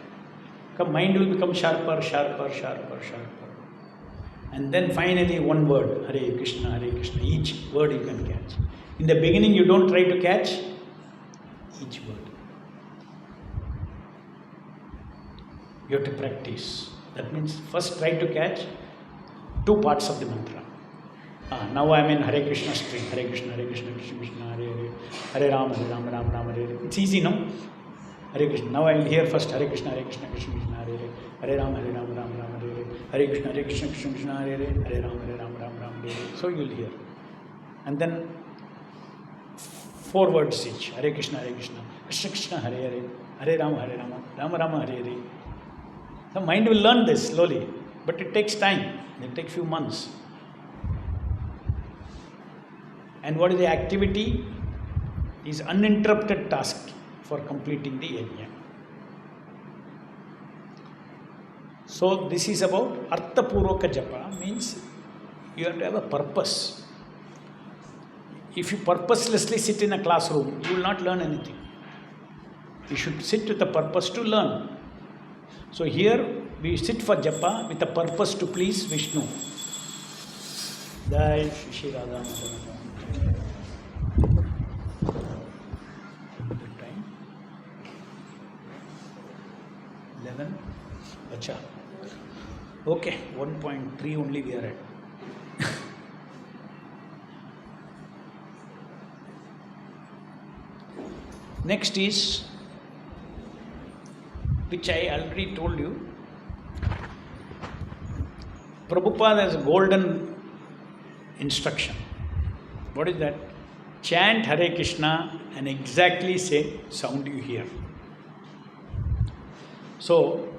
[SPEAKER 1] mind will become sharper. And then finally one word, Hare Krishna, each word you can catch. In the beginning you don't try to catch each word. You have to practice. That means first try to catch two parts of the mantra. Now I am in Hare Krishna string. Hare Krishna, Krishna Krishna, Hare Ram, Ram Hare. It's easy, no? Hare Krishna. Now I will hear first Hare Krishna, Krishna Krishna, Hare Ram, Ram Hare. Hare Krishna, Krishna Krishna, Hare Ram, Ram Hare. So you will hear. And then 4 words each. Hare Krishna, Krishna Krishna, Hare Ram, Ram Hare. The mind will learn this slowly, but it takes time. It takes few months. And what is the activity? Is uninterrupted task for completing the yajna. So this is about Artha Purvaka Japa, means you have to have a purpose. If you purposelessly sit in a classroom, you will not learn anything. You should sit with a purpose to learn. So here we sit for japa with a purpose to please Vishnu. Jai Shri Radha Madana. Time 11. Acha. Okay, 1.3 only we are at. Next is, which I already told you, Prabhupada has a golden instruction. What is that? Chant Hare Krishna and exactly say sound you hear. So,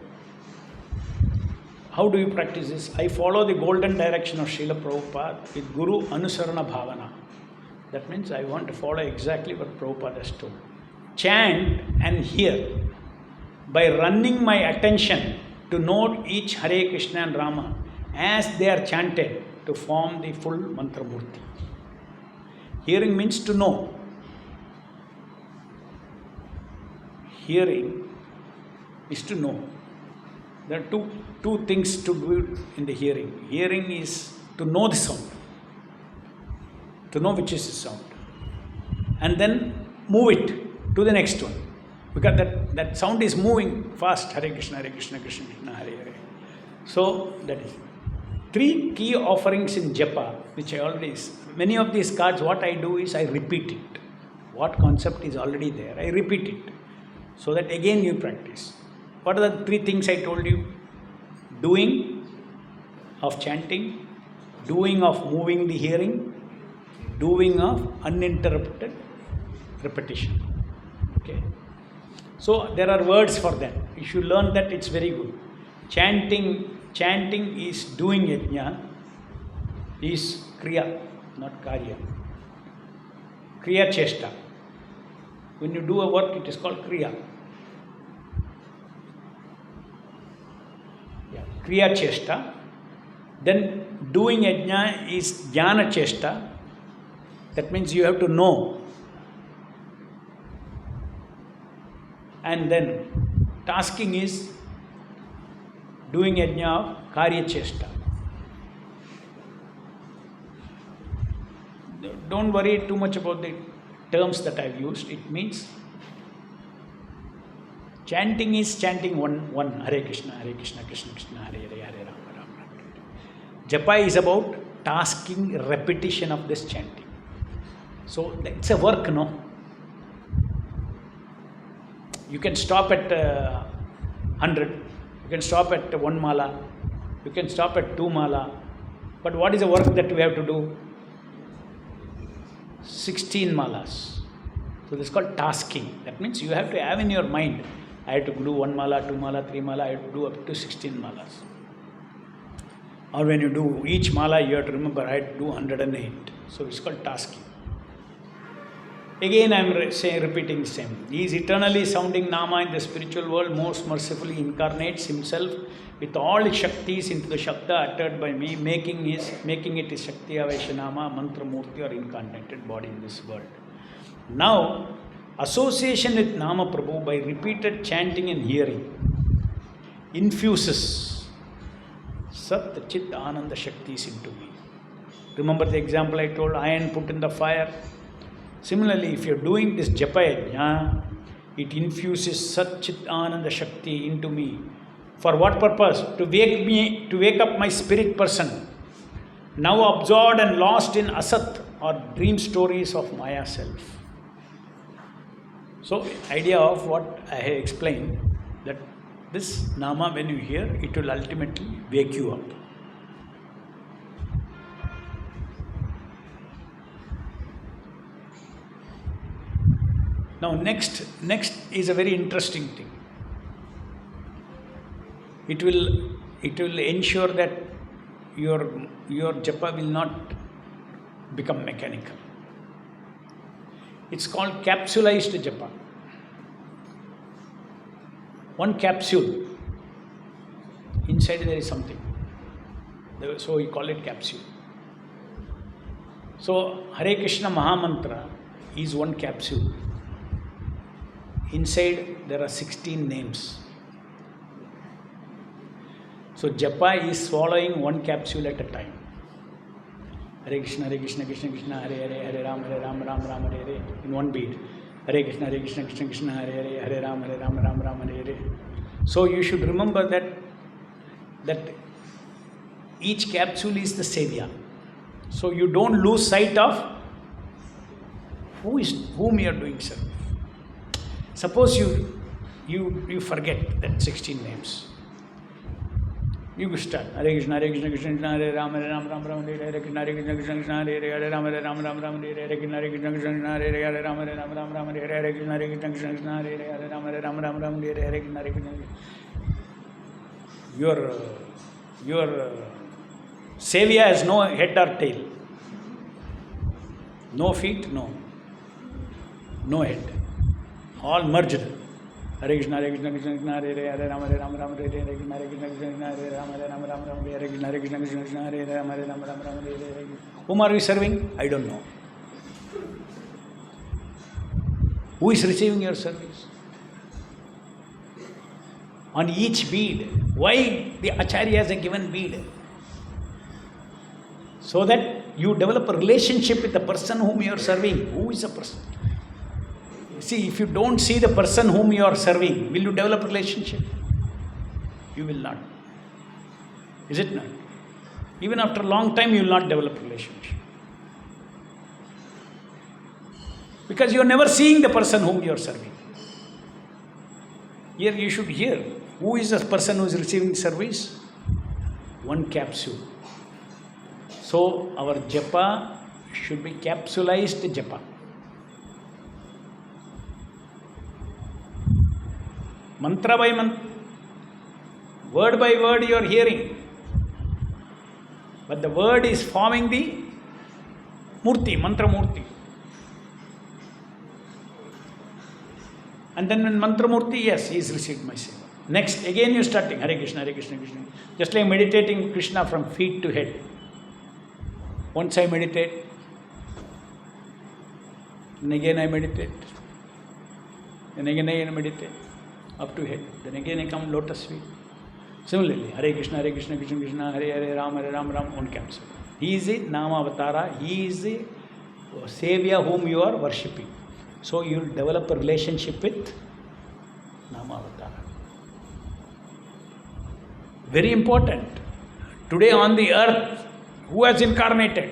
[SPEAKER 1] how do you practice this? I follow the golden direction of Srila Prabhupada with Guru Anusarana Bhavana. That means I want to follow exactly what Prabhupada has told. Chant and hear. By running my attention to note each Hare Krishna and Rama as they are chanted to form the full mantra murti. Hearing means to know. Hearing is to know. There are two things to do in the hearing. Hearing is to know the sound, to know which is the sound, and then move it to the next one. Because that sound is moving fast. Hare Krishna, Krishna Krishna, Hare Hare. So that is 3 key offerings in japa, which I already, many of these cards, what I do is I repeat it. What concept is already there, I repeat it. So that again you practice. What are the 3 things I told you? Doing of chanting, doing of moving the hearing, doing of uninterrupted repetition. Okay. So there are words for that. If you learn that, it's very good. Chanting is doing yajna, is kriya, not karya. Kriya chesta. When you do a work, it is called kriya. Kriya chesta. Then doing yajna is jnana chesta. That means you have to know. And then tasking is doing yajna of karya chesta. Don't worry too much about the terms that I've used. It means chanting is chanting one Hare Krishna, Krishna Krishna, Hare Hare, Hare Rama, Rama Rama. Japa is about tasking repetition of this chanting. So it's a work, no? You can stop at 100, you can stop at 1 mala, you can stop at 2 mala. But what is the work that we have to do? 16 malas. So this is called tasking. That means you have to have in your mind, I have to do 1 mala, 2 mala, 3 mala, I have to do up to 16 malas. Or when you do each mala, you have to remember, I had to do 108. So it's called tasking. Again, I am repeating the same. He is eternally sounding Nama in the spiritual world, most mercifully incarnates himself with all his Shaktis into the Shabda uttered by me, making it his Shakti Aveshanama, Mantra Murti or incarnated body in this world. Now, association with Nama Prabhu by repeated chanting and hearing infuses Sat Chit Ananda Shaktis into me. Remember the example I told, iron put in the fire? Similarly, if you are doing this Japa Yajna, it infuses Sat Chit Ananda Shakti into me. For what purpose? To wake up my spirit person, now absorbed and lost in Asat or dream stories of Maya self. So, idea of what I have explained, that this Nama, when you hear, it will ultimately wake you up. Now, next is a very interesting thing. It will ensure that your japa will not become mechanical. It's called capsulized japa. One capsule, inside there is something. So we call it capsule. So Hare Krishna Mahamantra is one capsule. Inside there are 16 names. So japa is swallowing one capsule at a time. Hare Krishna, Krishna Krishna, Hare Ram, Ram Ram, Hare Hare, in one bead. Hare Krishna, Krishna Krishna, Hare Ram, Ram Hare Hare. So you should remember that each capsule is the savior. So you don't lose sight of whom you are doing service. Suppose you forget that 16 names. You start Hare Krishna, Krishna, Hare Ram, Ram Hare Krishna, Krishna, Hare Ram, Ram Hare Krishna, Krishna, Hare Ram, Ram Hare Krishna, Krishna, Hare Ram, Hare Krishna. Your savior has no head or tail, no feet, no head, all merged. Hare Krishna, Krishna, Hare Ram, Ram Hare Krishna, Krishna, Hare Ram, Hare Krishna, Hare Ram. Whom are we serving? I don't know. Who is receiving your service? On each bead, why the Acharya has a given bead? So that you develop a relationship with the person whom you are serving. Who is the person? See, if you don't see the person whom you are serving, will you develop a relationship? You will not. Is it not? Even after a long time, you will not develop a relationship. Because you are never seeing the person whom you are serving. Here you should hear, who is the person who is receiving service? One capsule. So, our japa should be capsulized japa. Mantra by mantra, word by word you are hearing. But the word is forming the murti, mantra murti. And then when mantra murti, yes, he is received my seva. Next, again you are starting Hare Krishna, Krishna. Just like meditating Krishna from feet to head. Once I meditate, and again I meditate, and again I meditate, up to head. Then again I come lotus feet. Similarly, Hare Krishna, Krishna, Hare Ram, one capsule. He is the Nama Avatara, he is the Savior whom you are worshipping. So you will develop a relationship with Nama Avatara. Very important. Today on the earth, who has incarnated?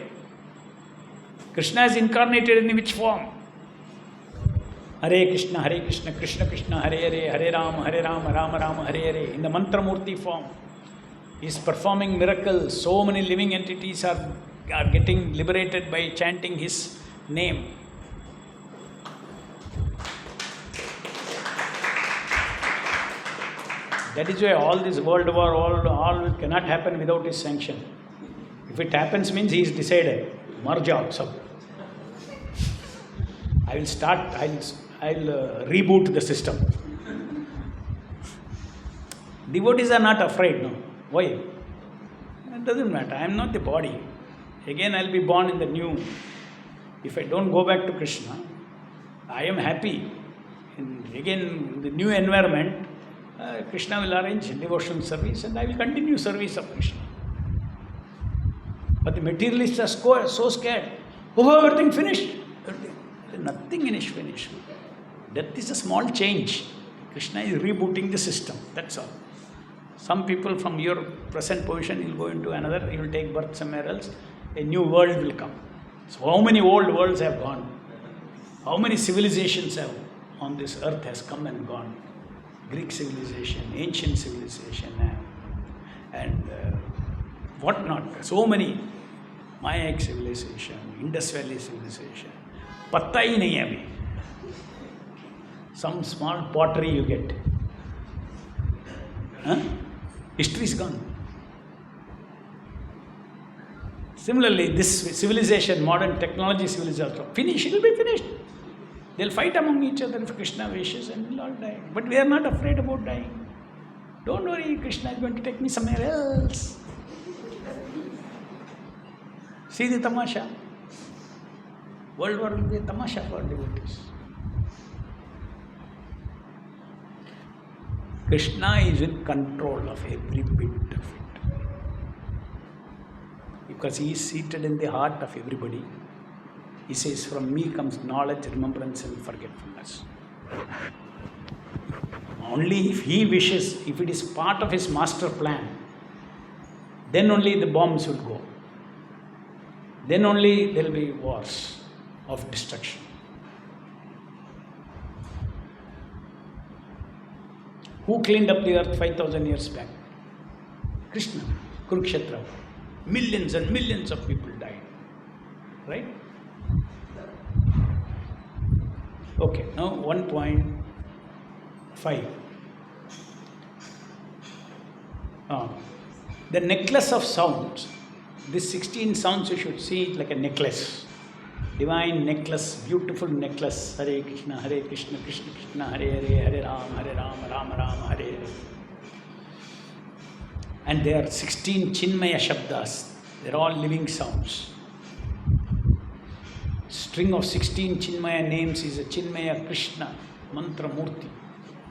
[SPEAKER 1] Krishna is incarnated in which form? Hare Krishna, Krishna Krishna, Hare Ram, Ram Hare Hare. In the mantra murti form, he is performing miracles. So many living entities are getting liberated by chanting his name. That is why all this world war, all cannot happen without his sanction. If it happens means he is decided. Merge out, sab. I'll reboot the system. Devotees are not afraid, no. Why? It doesn't matter. I am not the body. Again, I'll be born in the new. If I don't go back to Krishna, I am happy. Again, the new environment, Krishna will arrange devotional service and I will continue service of Krishna. But the materialists are so scared. Oh, everything finished. Nothing is finished. Death is a small change. Krishna is rebooting the system. That's all. Some people from your present position will go into another, you will take birth somewhere else. A new world will come. So how many old worlds have gone? How many civilizations have on this earth has come and gone? Greek civilization, ancient civilization, and what not? So many. Mayak civilization, Indus Valley civilization. Patta hi nahi hai abhi. Some small pottery you get. History is gone. Similarly, this civilization, modern technology civilization, finish, it will be finished. They'll fight among each other if Krishna wishes and we'll all die. But we are not afraid about dying. Don't worry, Krishna is going to take me somewhere else. See the tamasha. World war will be a tamasha for devotees. Krishna is in control of every bit of it. Because he is seated in the heart of everybody. He says, from me comes knowledge, remembrance and forgetfulness. Only if he wishes, if it is part of his master plan, then only the bombs will go. Then only there will be wars of destruction. Who cleaned up the earth 5,000 years back? Krishna, Kurukshetra. Millions and millions of people died. Right? Okay, now 1.5. The necklace of sounds. These 16 sounds you should see it like a necklace. Divine necklace, beautiful necklace. Hare Krishna, Krishna Krishna, Hare Hare, Hare Rama, Rama Rama, Hare Hare. And there are 16 Chinmaya Shabdas. They are all living sounds. String of 16 Chinmaya names is a Chinmaya Krishna Mantra Murti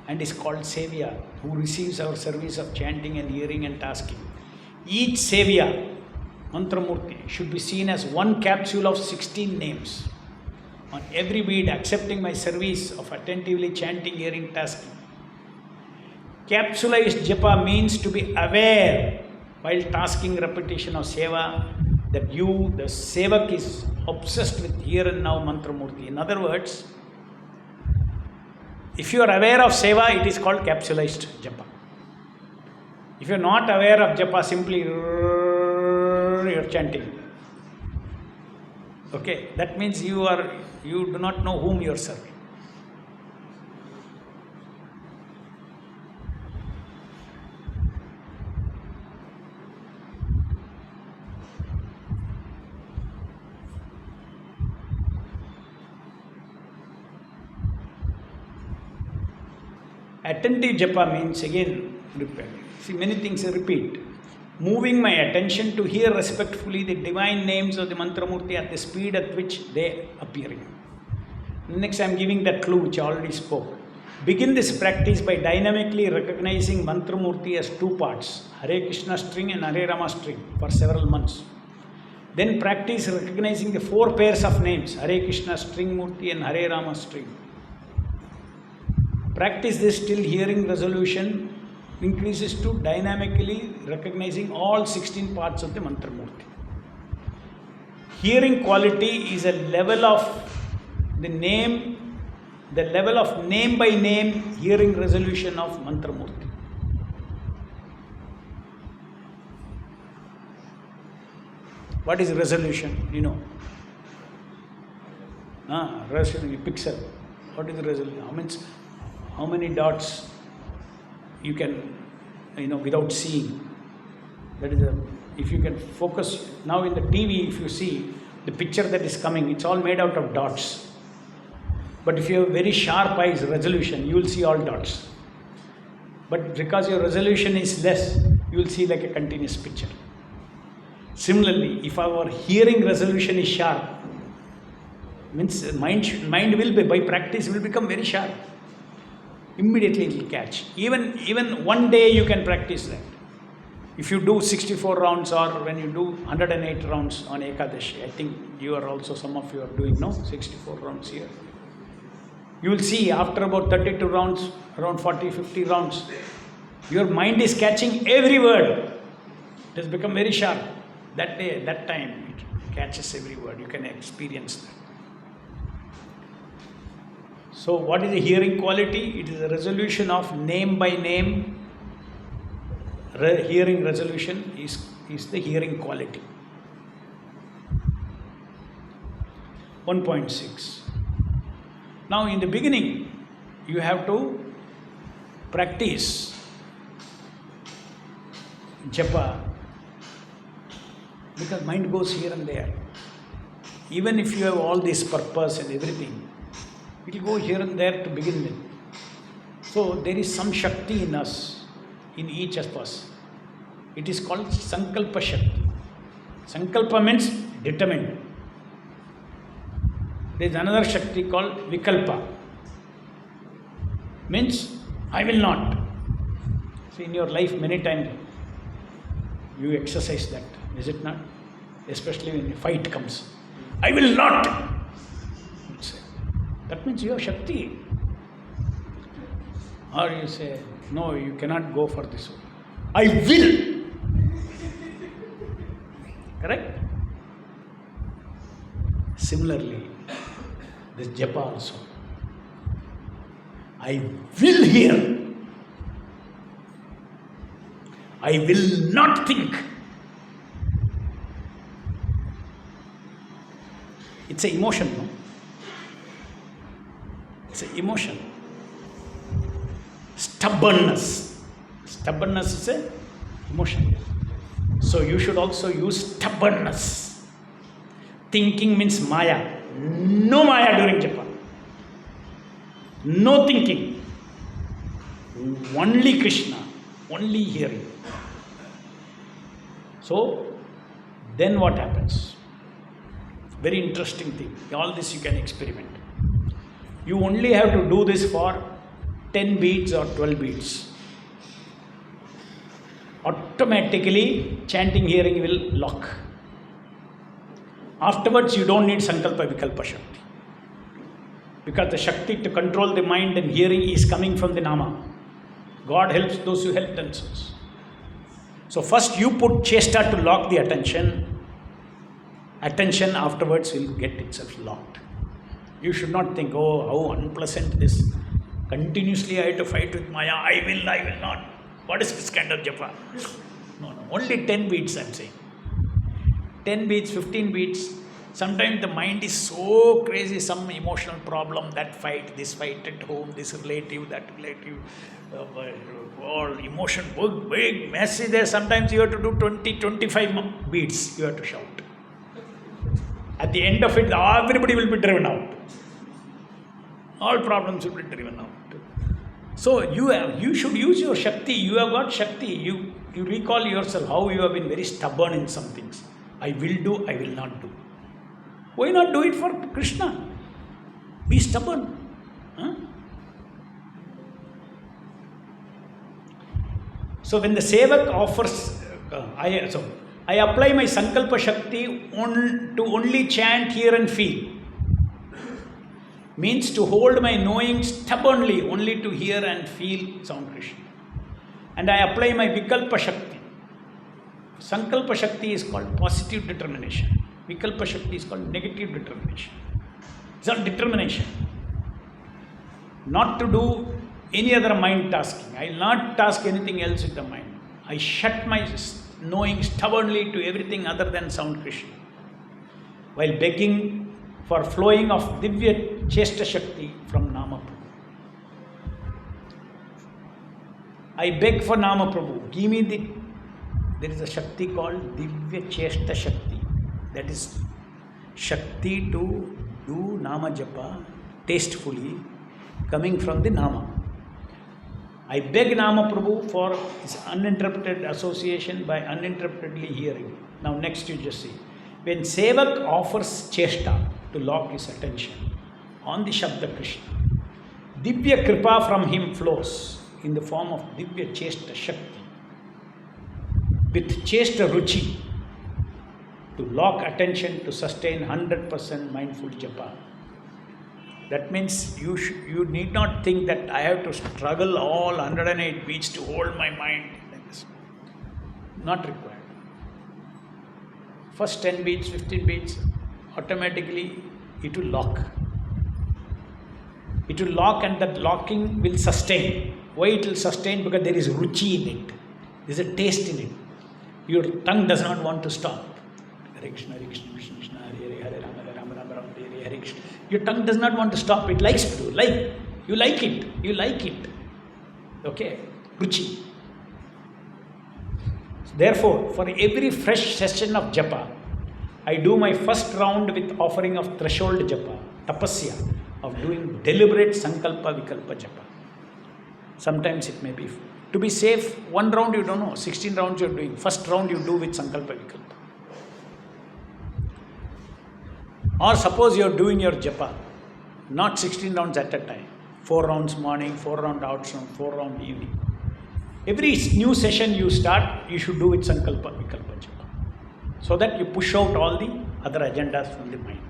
[SPEAKER 1] and is called Sevya, who receives our service of chanting and hearing and tasking. Each Sevya, Mantra Murti, should be seen as one capsule of 16 names. On every bead, accepting my service of attentively chanting, hearing, tasking. Capsulized japa means to be aware while tasking repetition of seva that you, the sevak, is obsessed with here and now mantra murti. In other words, if you are aware of seva, it is called capsulized japa. If you are not aware of japa, simply you are chanting. Okay, that means you do not know whom you are serving. Attentive japa means, again, repeat. See, many things I repeat. Moving my attention to hear respectfully the divine names of the mantra murti at the speed at which they appear. Next, I am giving that clue which I already spoke. Begin this practice by dynamically recognizing mantra murti as two parts, Hare Krishna string and Hare Rama string, for several months. Then practice recognizing the four pairs of names, Hare Krishna string murti and Hare Rama string. Practice this till hearing resolution increases to dynamically recognizing all 16 parts of the mantra murti. Hearing quality is a level of the level of name by name hearing resolution of mantra murti. What is resolution? You know. Resolution, pixel. What is the resolution? How many dots you can without seeing. That is if you can focus. Now in the TV, if you see the picture that is coming, it's all made out of dots. But if you have very sharp eyes, resolution, you will see all dots. But because your resolution is less, you will see like a continuous picture. Similarly, if our hearing resolution is sharp, means mind will be, by practice, will become very sharp. Immediately it will catch. Even one day you can practice that. If you do 64 rounds or when you do 108 rounds on Ekadashi, I think you are also, some of you are doing, 64 rounds here. You will see after about 32 rounds, around 40, 50 rounds, your mind is catching every word. It has become very sharp. That day, that time, it catches every word. You can experience that. So what is the hearing quality? It is a resolution of name by name. Hearing resolution is the hearing quality. 1.6. Now in the beginning, you have to practice japa, because mind goes here and there. Even if you have all this purpose and everything, it will go here and there to begin with. So there is some Shakti in us, in each of us. It is called Sankalpa Shakti. Sankalpa means determined. There is another Shakti called Vikalpa. Means, I will not. See, in your life many times you exercise that, is it not? Especially when a fight comes. I will not. That means you have Shakti. Or you say, no, you cannot go for this one. I will. Correct? Similarly, this japa also. I will hear. I will not think. It's an emotion, no? It's an emotion. Stubbornness. Stubbornness is an emotion. So you should also use stubbornness. Thinking means maya. No maya during japa. No thinking. Only Krishna. Only hearing. So, then what happens? Very interesting thing. All this you can experiment. You only have to do this for 10 beats or 12 beats. Automatically, chanting hearing will lock. Afterwards, you don't need Sankalpa Vikalpa Shakti. Because the Shakti to control the mind and hearing is coming from the Nama. God helps those who help themselves. So first you put Chesta to lock the attention. Attention afterwards will get itself locked. You should not think, oh, how unpleasant this. Continuously I have to fight with Maya. I will not. What is this kind of japa? No. Only 10 beats I am saying. 10 beats, 15 beats. Sometimes the mind is so crazy, some emotional problem, that fight, this fight at home, this relative, that relative, all emotion, big, messy there. Sometimes you have to do 20, 25 beats, you have to shout. At the end of it, everybody will be driven out. All problems will be driven out. So you should use your Shakti. You have got Shakti. You recall yourself how you have been very stubborn in some things. I will do, I will not do. Why not do it for Krishna? Be stubborn. Huh? So when the Sevak offers, I apply my Sankalpa Shakti to only chant, hear and feel. Means to hold my knowing stubbornly only to hear and feel sound Krishna. And I apply my Vikalpa Shakti. Sankalpa Shakti is called positive determination. Vikalpa Shakti is called negative determination. It's all determination. Not to do any other mind tasking. I will not task anything else with the mind. I shut my knowing stubbornly to everything other than sound Krishna. While begging for flowing of Divya Chesta Shakti from Nama. I beg for Nama Prabhu. Give me there is a Shakti called Divya Cheshta Shakti. That is Shakti to do Nama Japa tastefully, coming from the Nama. I beg Nama Prabhu for his uninterrupted association by uninterruptedly hearing. Now next you just see. When Sevak offers Cheshta to lock his attention on the Shabda Krishna, Divya Kripa from him flows in the form of Divya Cheshta Shakti. With Cheshta Ruchi, to lock attention to sustain 100% mindful japa. That means you need not think that I have to struggle all 108 beats to hold my mind like this. Not required. First 10 beats, 15 beats, automatically it will lock. It will lock, and that locking will sustain. Why it will sustain? Because there is ruchi in it. There is a taste in it. Your tongue does not want to stop. Hare Krishna, Hare Krishna, Krishna Krishna, Hare Hare, Hare Rama, Rama Rama, Hare Hare Krishna. Your tongue does not want to stop. It likes to do. You like it. You like it. Okay? Ruchi. Therefore, for every fresh session of japa, I do my first round with offering of threshold japa, tapasya, of doing deliberate sankalpa vikalpa japa. Sometimes it may be, to be safe, one round you don't know, 16 rounds you are doing. First round you do with sankalpa vikalpa. Or suppose you are doing your japa, not 16 rounds at a time. 4 rounds morning, 4 rounds afternoon, 4 rounds evening. Every new session you start, you should do with sankalpa vikalpa japa. So that you push out all the other agendas from the mind.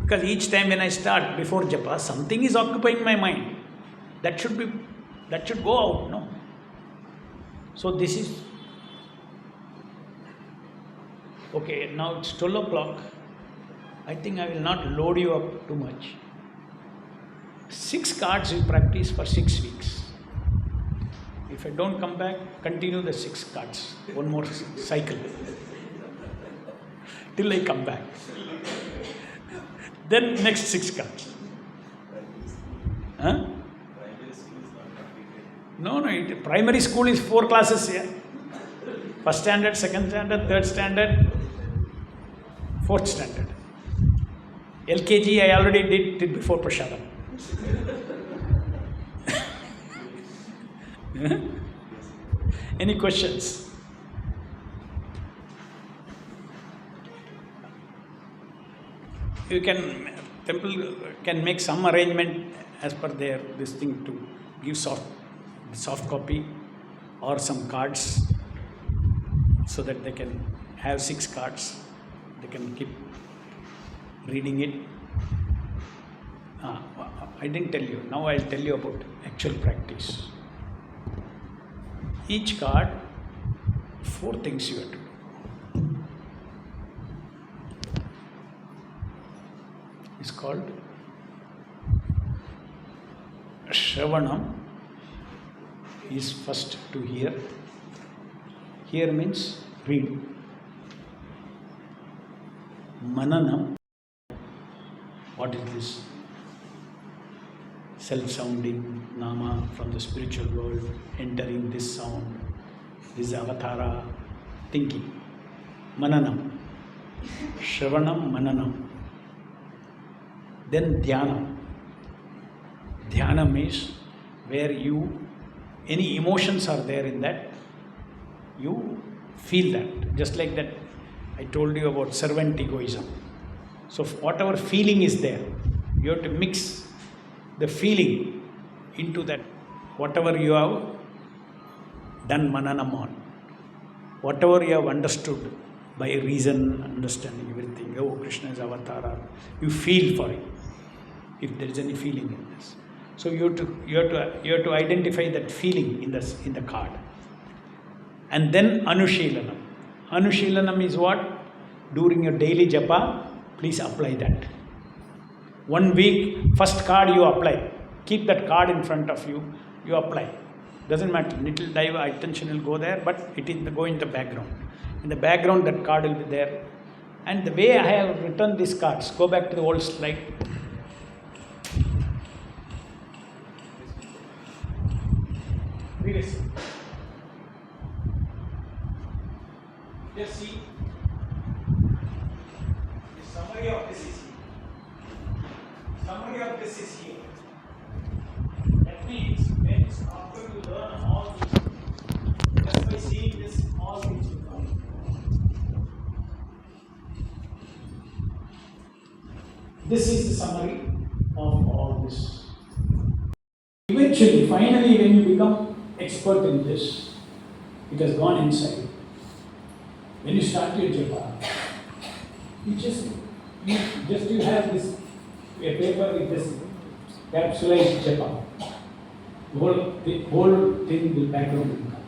[SPEAKER 1] Because each time when I start before japa, something is occupying my mind. That should go out, no? So this is, okay, now it's 12 o'clock. I think I will not load you up too much. 6 cards we practice for 6 weeks. If I don't come back, continue the 6 cards. One more cycle. Till I come back. Then next 6 cards. Huh? No, primary school is 4 classes here. First standard, second standard, third standard, fourth standard. LKG I already did it before Prasadam. Any questions? Temple can make some arrangement as per this thing to give soft copy or some cards so that they can have 6 cards. They can keep reading it. I didn't tell you. Now I'll tell you about actual practice. Each card, 4 things you have to do. It's called Shravanam. Is first to hear. Hear means read. Mananam. What is this? Self-sounding nama from the spiritual world entering this sound. This is avatara thinking. Mananam. Shravanam, mananam. Then dhyana. Dhyana means where any emotions are there in that, you feel that. Just like that, I told you about servant egoism. So whatever feeling is there, you have to mix the feeling into that, whatever you have done mananam on. Whatever you have understood by reason, understanding everything, oh, Krishna is avatara, you feel for it, if there is any feeling in this. So you have to identify that feeling in the card. And then Anushilanam. Anushilanam is what? During your daily japa, please apply that. 1 week, first card you apply. Keep that card in front of you, you apply. Doesn't matter, little dive attention will go there, but it will go in the background. In the background, that card will be there. And the way I have written these cards, go back to the old slide. Read it. Just see, the summary of this is here. Summary of this is here. That means when after you learn all these, just by seeing this, all things will come. This is the summary of all this. Eventually, finally, when you become expert in this, it has gone inside. When you start your japa, you have this a paper with this capsulized japa. The whole thing will background will come.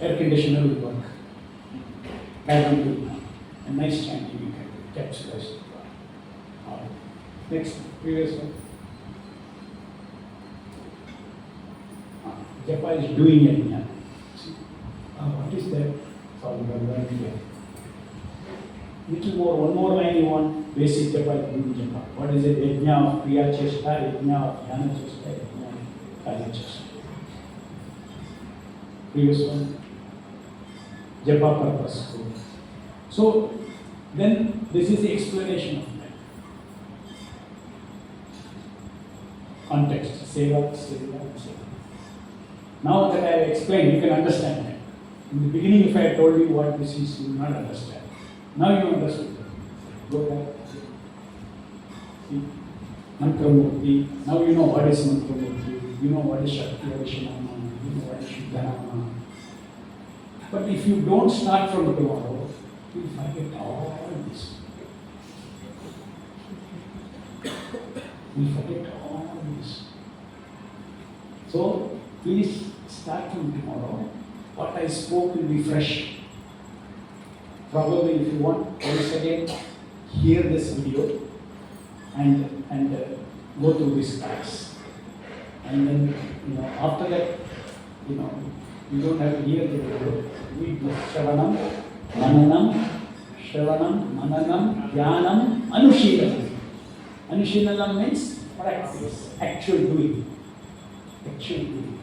[SPEAKER 1] Air conditioner will work. Background will come. A nice chanting you can do. Capsulized japa. Next, previous one. Japa is doing it now. See, what is that? Sorry, we are going here. Little more, one more line you want. Basic japa is doing japa. What is it? Yajna of kriya chesta, yajna of jnana chesta, yajna of kaya chesta. Previous one. Japa purpose. So, then this is the explanation of that. Context. Seva, seva, seva. Now that I have explained, you can understand that. In the beginning, if I had told you what this is, you will not understand. Now you understand. Go back. See? Mantramurti. Now you know what is Mantramurti. You know what is Shakti Vaishnava. You know what is Shuddhanama. But if you don't start from tomorrow, you will forget all this. You will forget all this. So, please start from tomorrow. What I spoke will be fresh. Probably, if you want, once again, hear this video and go through this class. And then, after that, you don't have to hear the video. Read the Shravanam, Mananam, Dhyanam, Anushilanam. Anushilanam means practice, actual doing. Actual doing.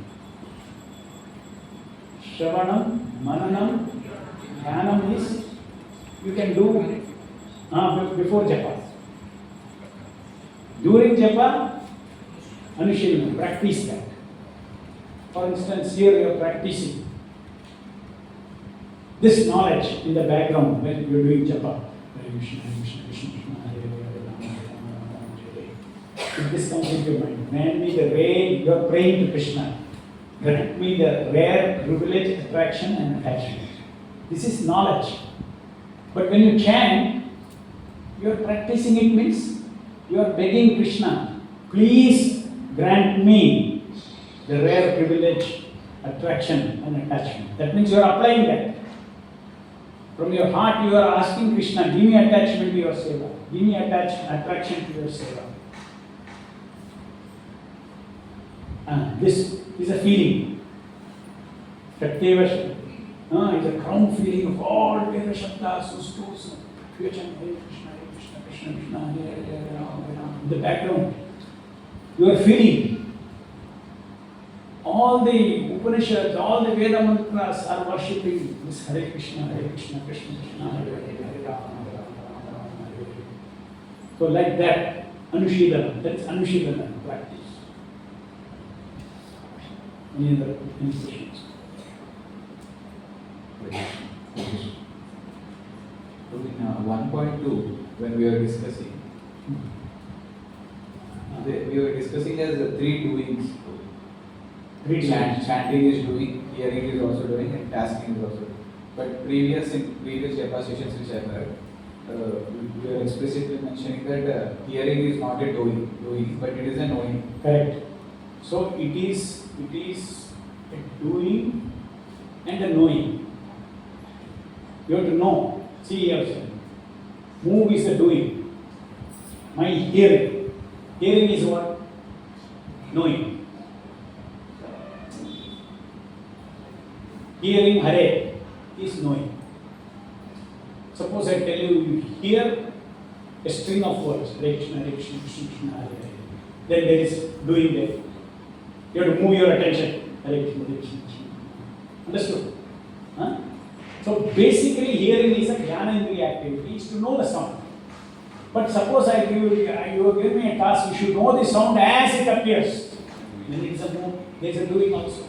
[SPEAKER 1] Shravanam, Mananam, Dhyanam is you can do before japa. During japa, Anushilanam, practice that. For instance, here you are practicing this knowledge in the background when you are doing japa. Hare Krishna, Hare Krishna, Krishna Krishna, Hare Hare, Hare Rama, Hare Rama, Rama Hare Hare. If this comes into your mind, grant me the way you are praying to Krishna. Grant me the rare privilege, attraction and attachment. This is knowledge. But when you chant, you are practicing it means you are begging Krishna, please grant me the rare privilege, attraction and attachment. That means you are applying that. From your heart you are asking Krishna, give me attachment to your seva. Give me attraction to your seva. This is a feeling. Shakteva is a crown feeling of all Veda Shabdas, Sustus, Hare Krishna, Krishna Krishna, Hare Hare, Hare Rama, Hare Rama. In the background, you are feeling. All the Upanishads, all the Veda mantras are worshipping this Hare Krishna, Krishna Krishna, Hare Hare, Hare Rama, Hare Rama, Hare Hare. So like that, Anushilanam, that's Anushilanam practice. Any other questions?
[SPEAKER 3] So in 1.2, when we were discussing, we were discussing as the three doings. Chanting is doing, hearing is also doing, and tasking is also doing. But in previous japa sessions which I heard, we were explicitly mentioning that hearing is not a doing, but it is a knowing.
[SPEAKER 1] Correct. So it is a doing and a knowing. You have to know. See yourself. Move is the doing. My hearing. Hearing is what? Knowing. Hearing Hare is knowing. Suppose I tell you hear a string of words, Hare Krishna, Hare Krishna, Krishna Krishna, Hare Hare. Then there is doing there. You have to move your attention. Hare Krishna, Hare Krishna, Krishna. Understood? Huh? So basically hearing is a jnanendriya activity, is to know the sound. But suppose you are giving me a task, you should know the sound as it appears. Then it's a move, there is a doing also.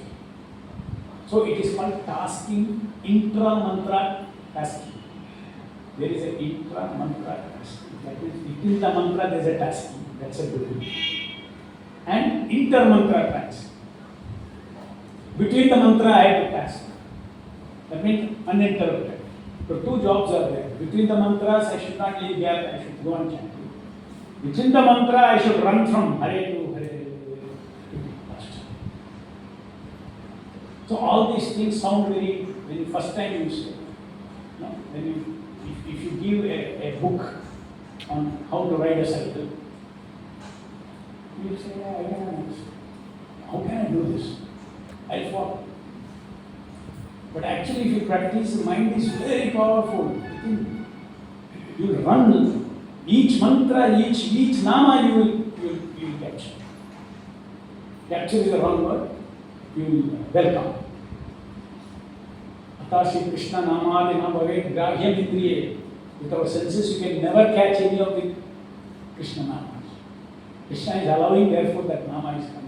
[SPEAKER 1] So it is called tasking, intra-mantra tasking. There is a intra-mantra tasking. That means within the mantra there is a tasking. That's a doing. And inter-mantra tasking. Between the mantra I have to task. That means uninterrupted. So two jobs are there. Between the mantras I should not leave gap, I should go on chanting. Within the mantra I should run from Hare to Hare. So all these things sound very, when you first time you say, no? When you, if you give a book on how to ride a cycle, you say, yeah, I don't understand. How can I do this? I'll fall. But actually if you practice, the mind is very powerful. You run each mantra, each nama you will catch. Capture is the wrong word. You will welcome. Atashi Krishna namadina bhavet grahyam indriye. With our senses you can never catch any of the Krishna namas. Krishna is allowing, therefore that nama is coming.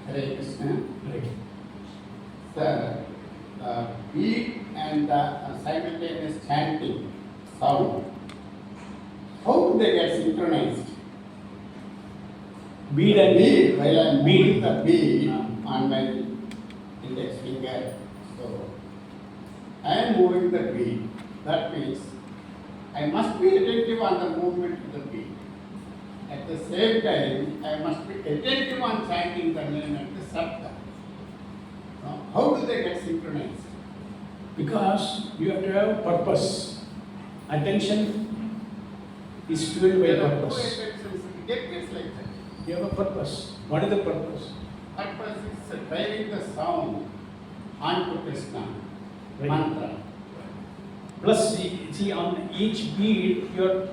[SPEAKER 4] Hare Krishna. The bead and the simultaneous chanting sound, how do they get synchronized?
[SPEAKER 1] Bead and
[SPEAKER 4] bead, while I am moving
[SPEAKER 1] bead.
[SPEAKER 4] the bead on my index finger, so I am moving the bead. That means I must be attentive on the movement of the bead. At the same time, I must be attentive on chanting the name and the sabda. Now, how do they get synchronized?
[SPEAKER 1] Because you have to have purpose. Attention is fueled by
[SPEAKER 4] There are two
[SPEAKER 1] purpose.
[SPEAKER 4] attentions. It gets like that.
[SPEAKER 1] You have a purpose. What is the purpose?
[SPEAKER 4] Purpose is driving the sound onto Krishna
[SPEAKER 1] Right.
[SPEAKER 4] mantra.
[SPEAKER 1] Plus, see on each bead, your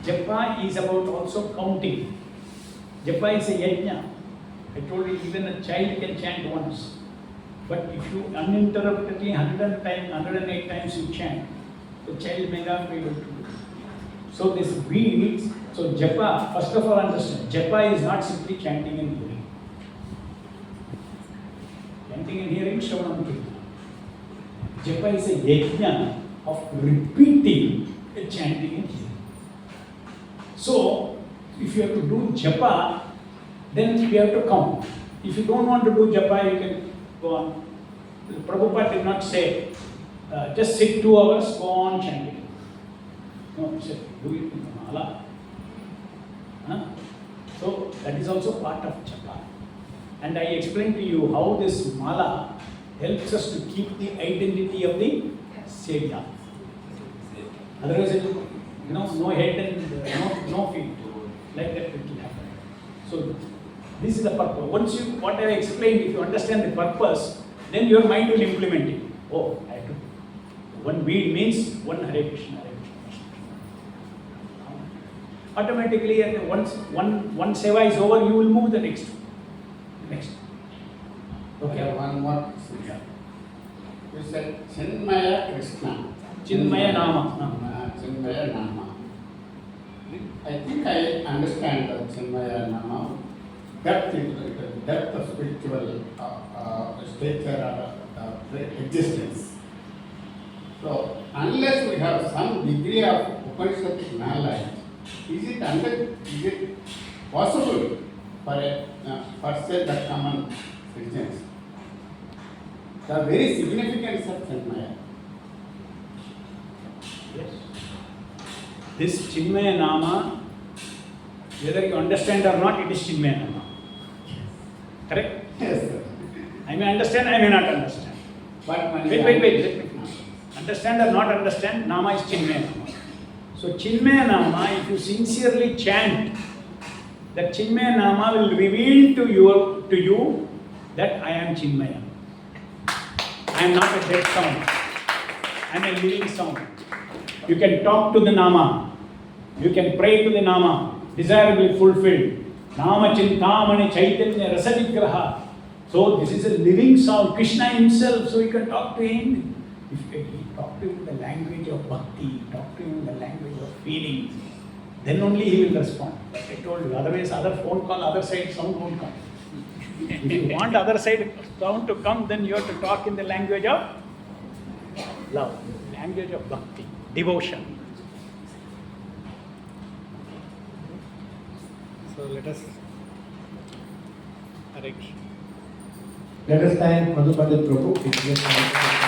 [SPEAKER 1] japa is about also counting. Japa is a yajna. I told you even a child can chant once. But if you uninterruptedly 108 times you chant, the child may not be able to do it. So this beads, so japa, first of all understand, japa is not simply chanting and hearing. Chanting and hearing, Shravanam Kirtan. Japa is a yajna of repeating a chanting and hearing. So, if you have to do japa, then you have to count. If you don't want to do japa, you can go on. Prabhupada did not say, just sit 2 hours, go on chanting. No, he said, do it in the mala. Huh? So, that is also part of japa. And I explained to you how this mala helps us to keep the identity of the Savior. Otherwise, it will, no head and no feet. Like that it will happen. So, this is the purpose. Once you, what I explained, if you understand the purpose, then your mind will implement it. Oh, I have to. One bead means one Hare Krishna, Hare Krishna. Automatically, and once one seva is over, you will move the next. Next.
[SPEAKER 4] Okay, one more.
[SPEAKER 1] Yeah.
[SPEAKER 4] You said Chinmaya Krishna.
[SPEAKER 1] Chinmaya Nama.
[SPEAKER 4] Chinmaya Nama. I think I understand the Chinmaya Nama. Depth of spiritual stature or existence. So, unless we have some degree of Upanishadic knowledge, is it possible for say the common Christians? The very significance of Chinmaya.
[SPEAKER 1] Yes. This Chinmaya Nama, whether you understand or not, it is Chinmaya Nama. Correct?
[SPEAKER 4] Yes, sir.
[SPEAKER 1] I may understand, I may not understand.
[SPEAKER 4] But when
[SPEAKER 1] Wait, let me finish. Understand or not understand, Nama is Chinmaya Nama. So Chinmaya Nama, if you sincerely chant, that Chinmaya Nama will reveal to you that I am Chinmaya. I am not a dead sound. I'm a living sound. You can talk to the Nama. You can pray to the Nama. Desirably fulfilled. Nama Chintamani Chaitanya Rasavigraha. So this is a living sound. Krishna himself, so you can talk to him. If you talk to him in the language of bhakti, talk to him in the language of feeling, then only he will respond. Like I told you, otherwise other phone call, other side sound won't come. If you want other side sound to come, then you have to talk in the language of love, language of bhakti, devotion. So let us
[SPEAKER 5] Let us thank Madhu Pandit Prabhu.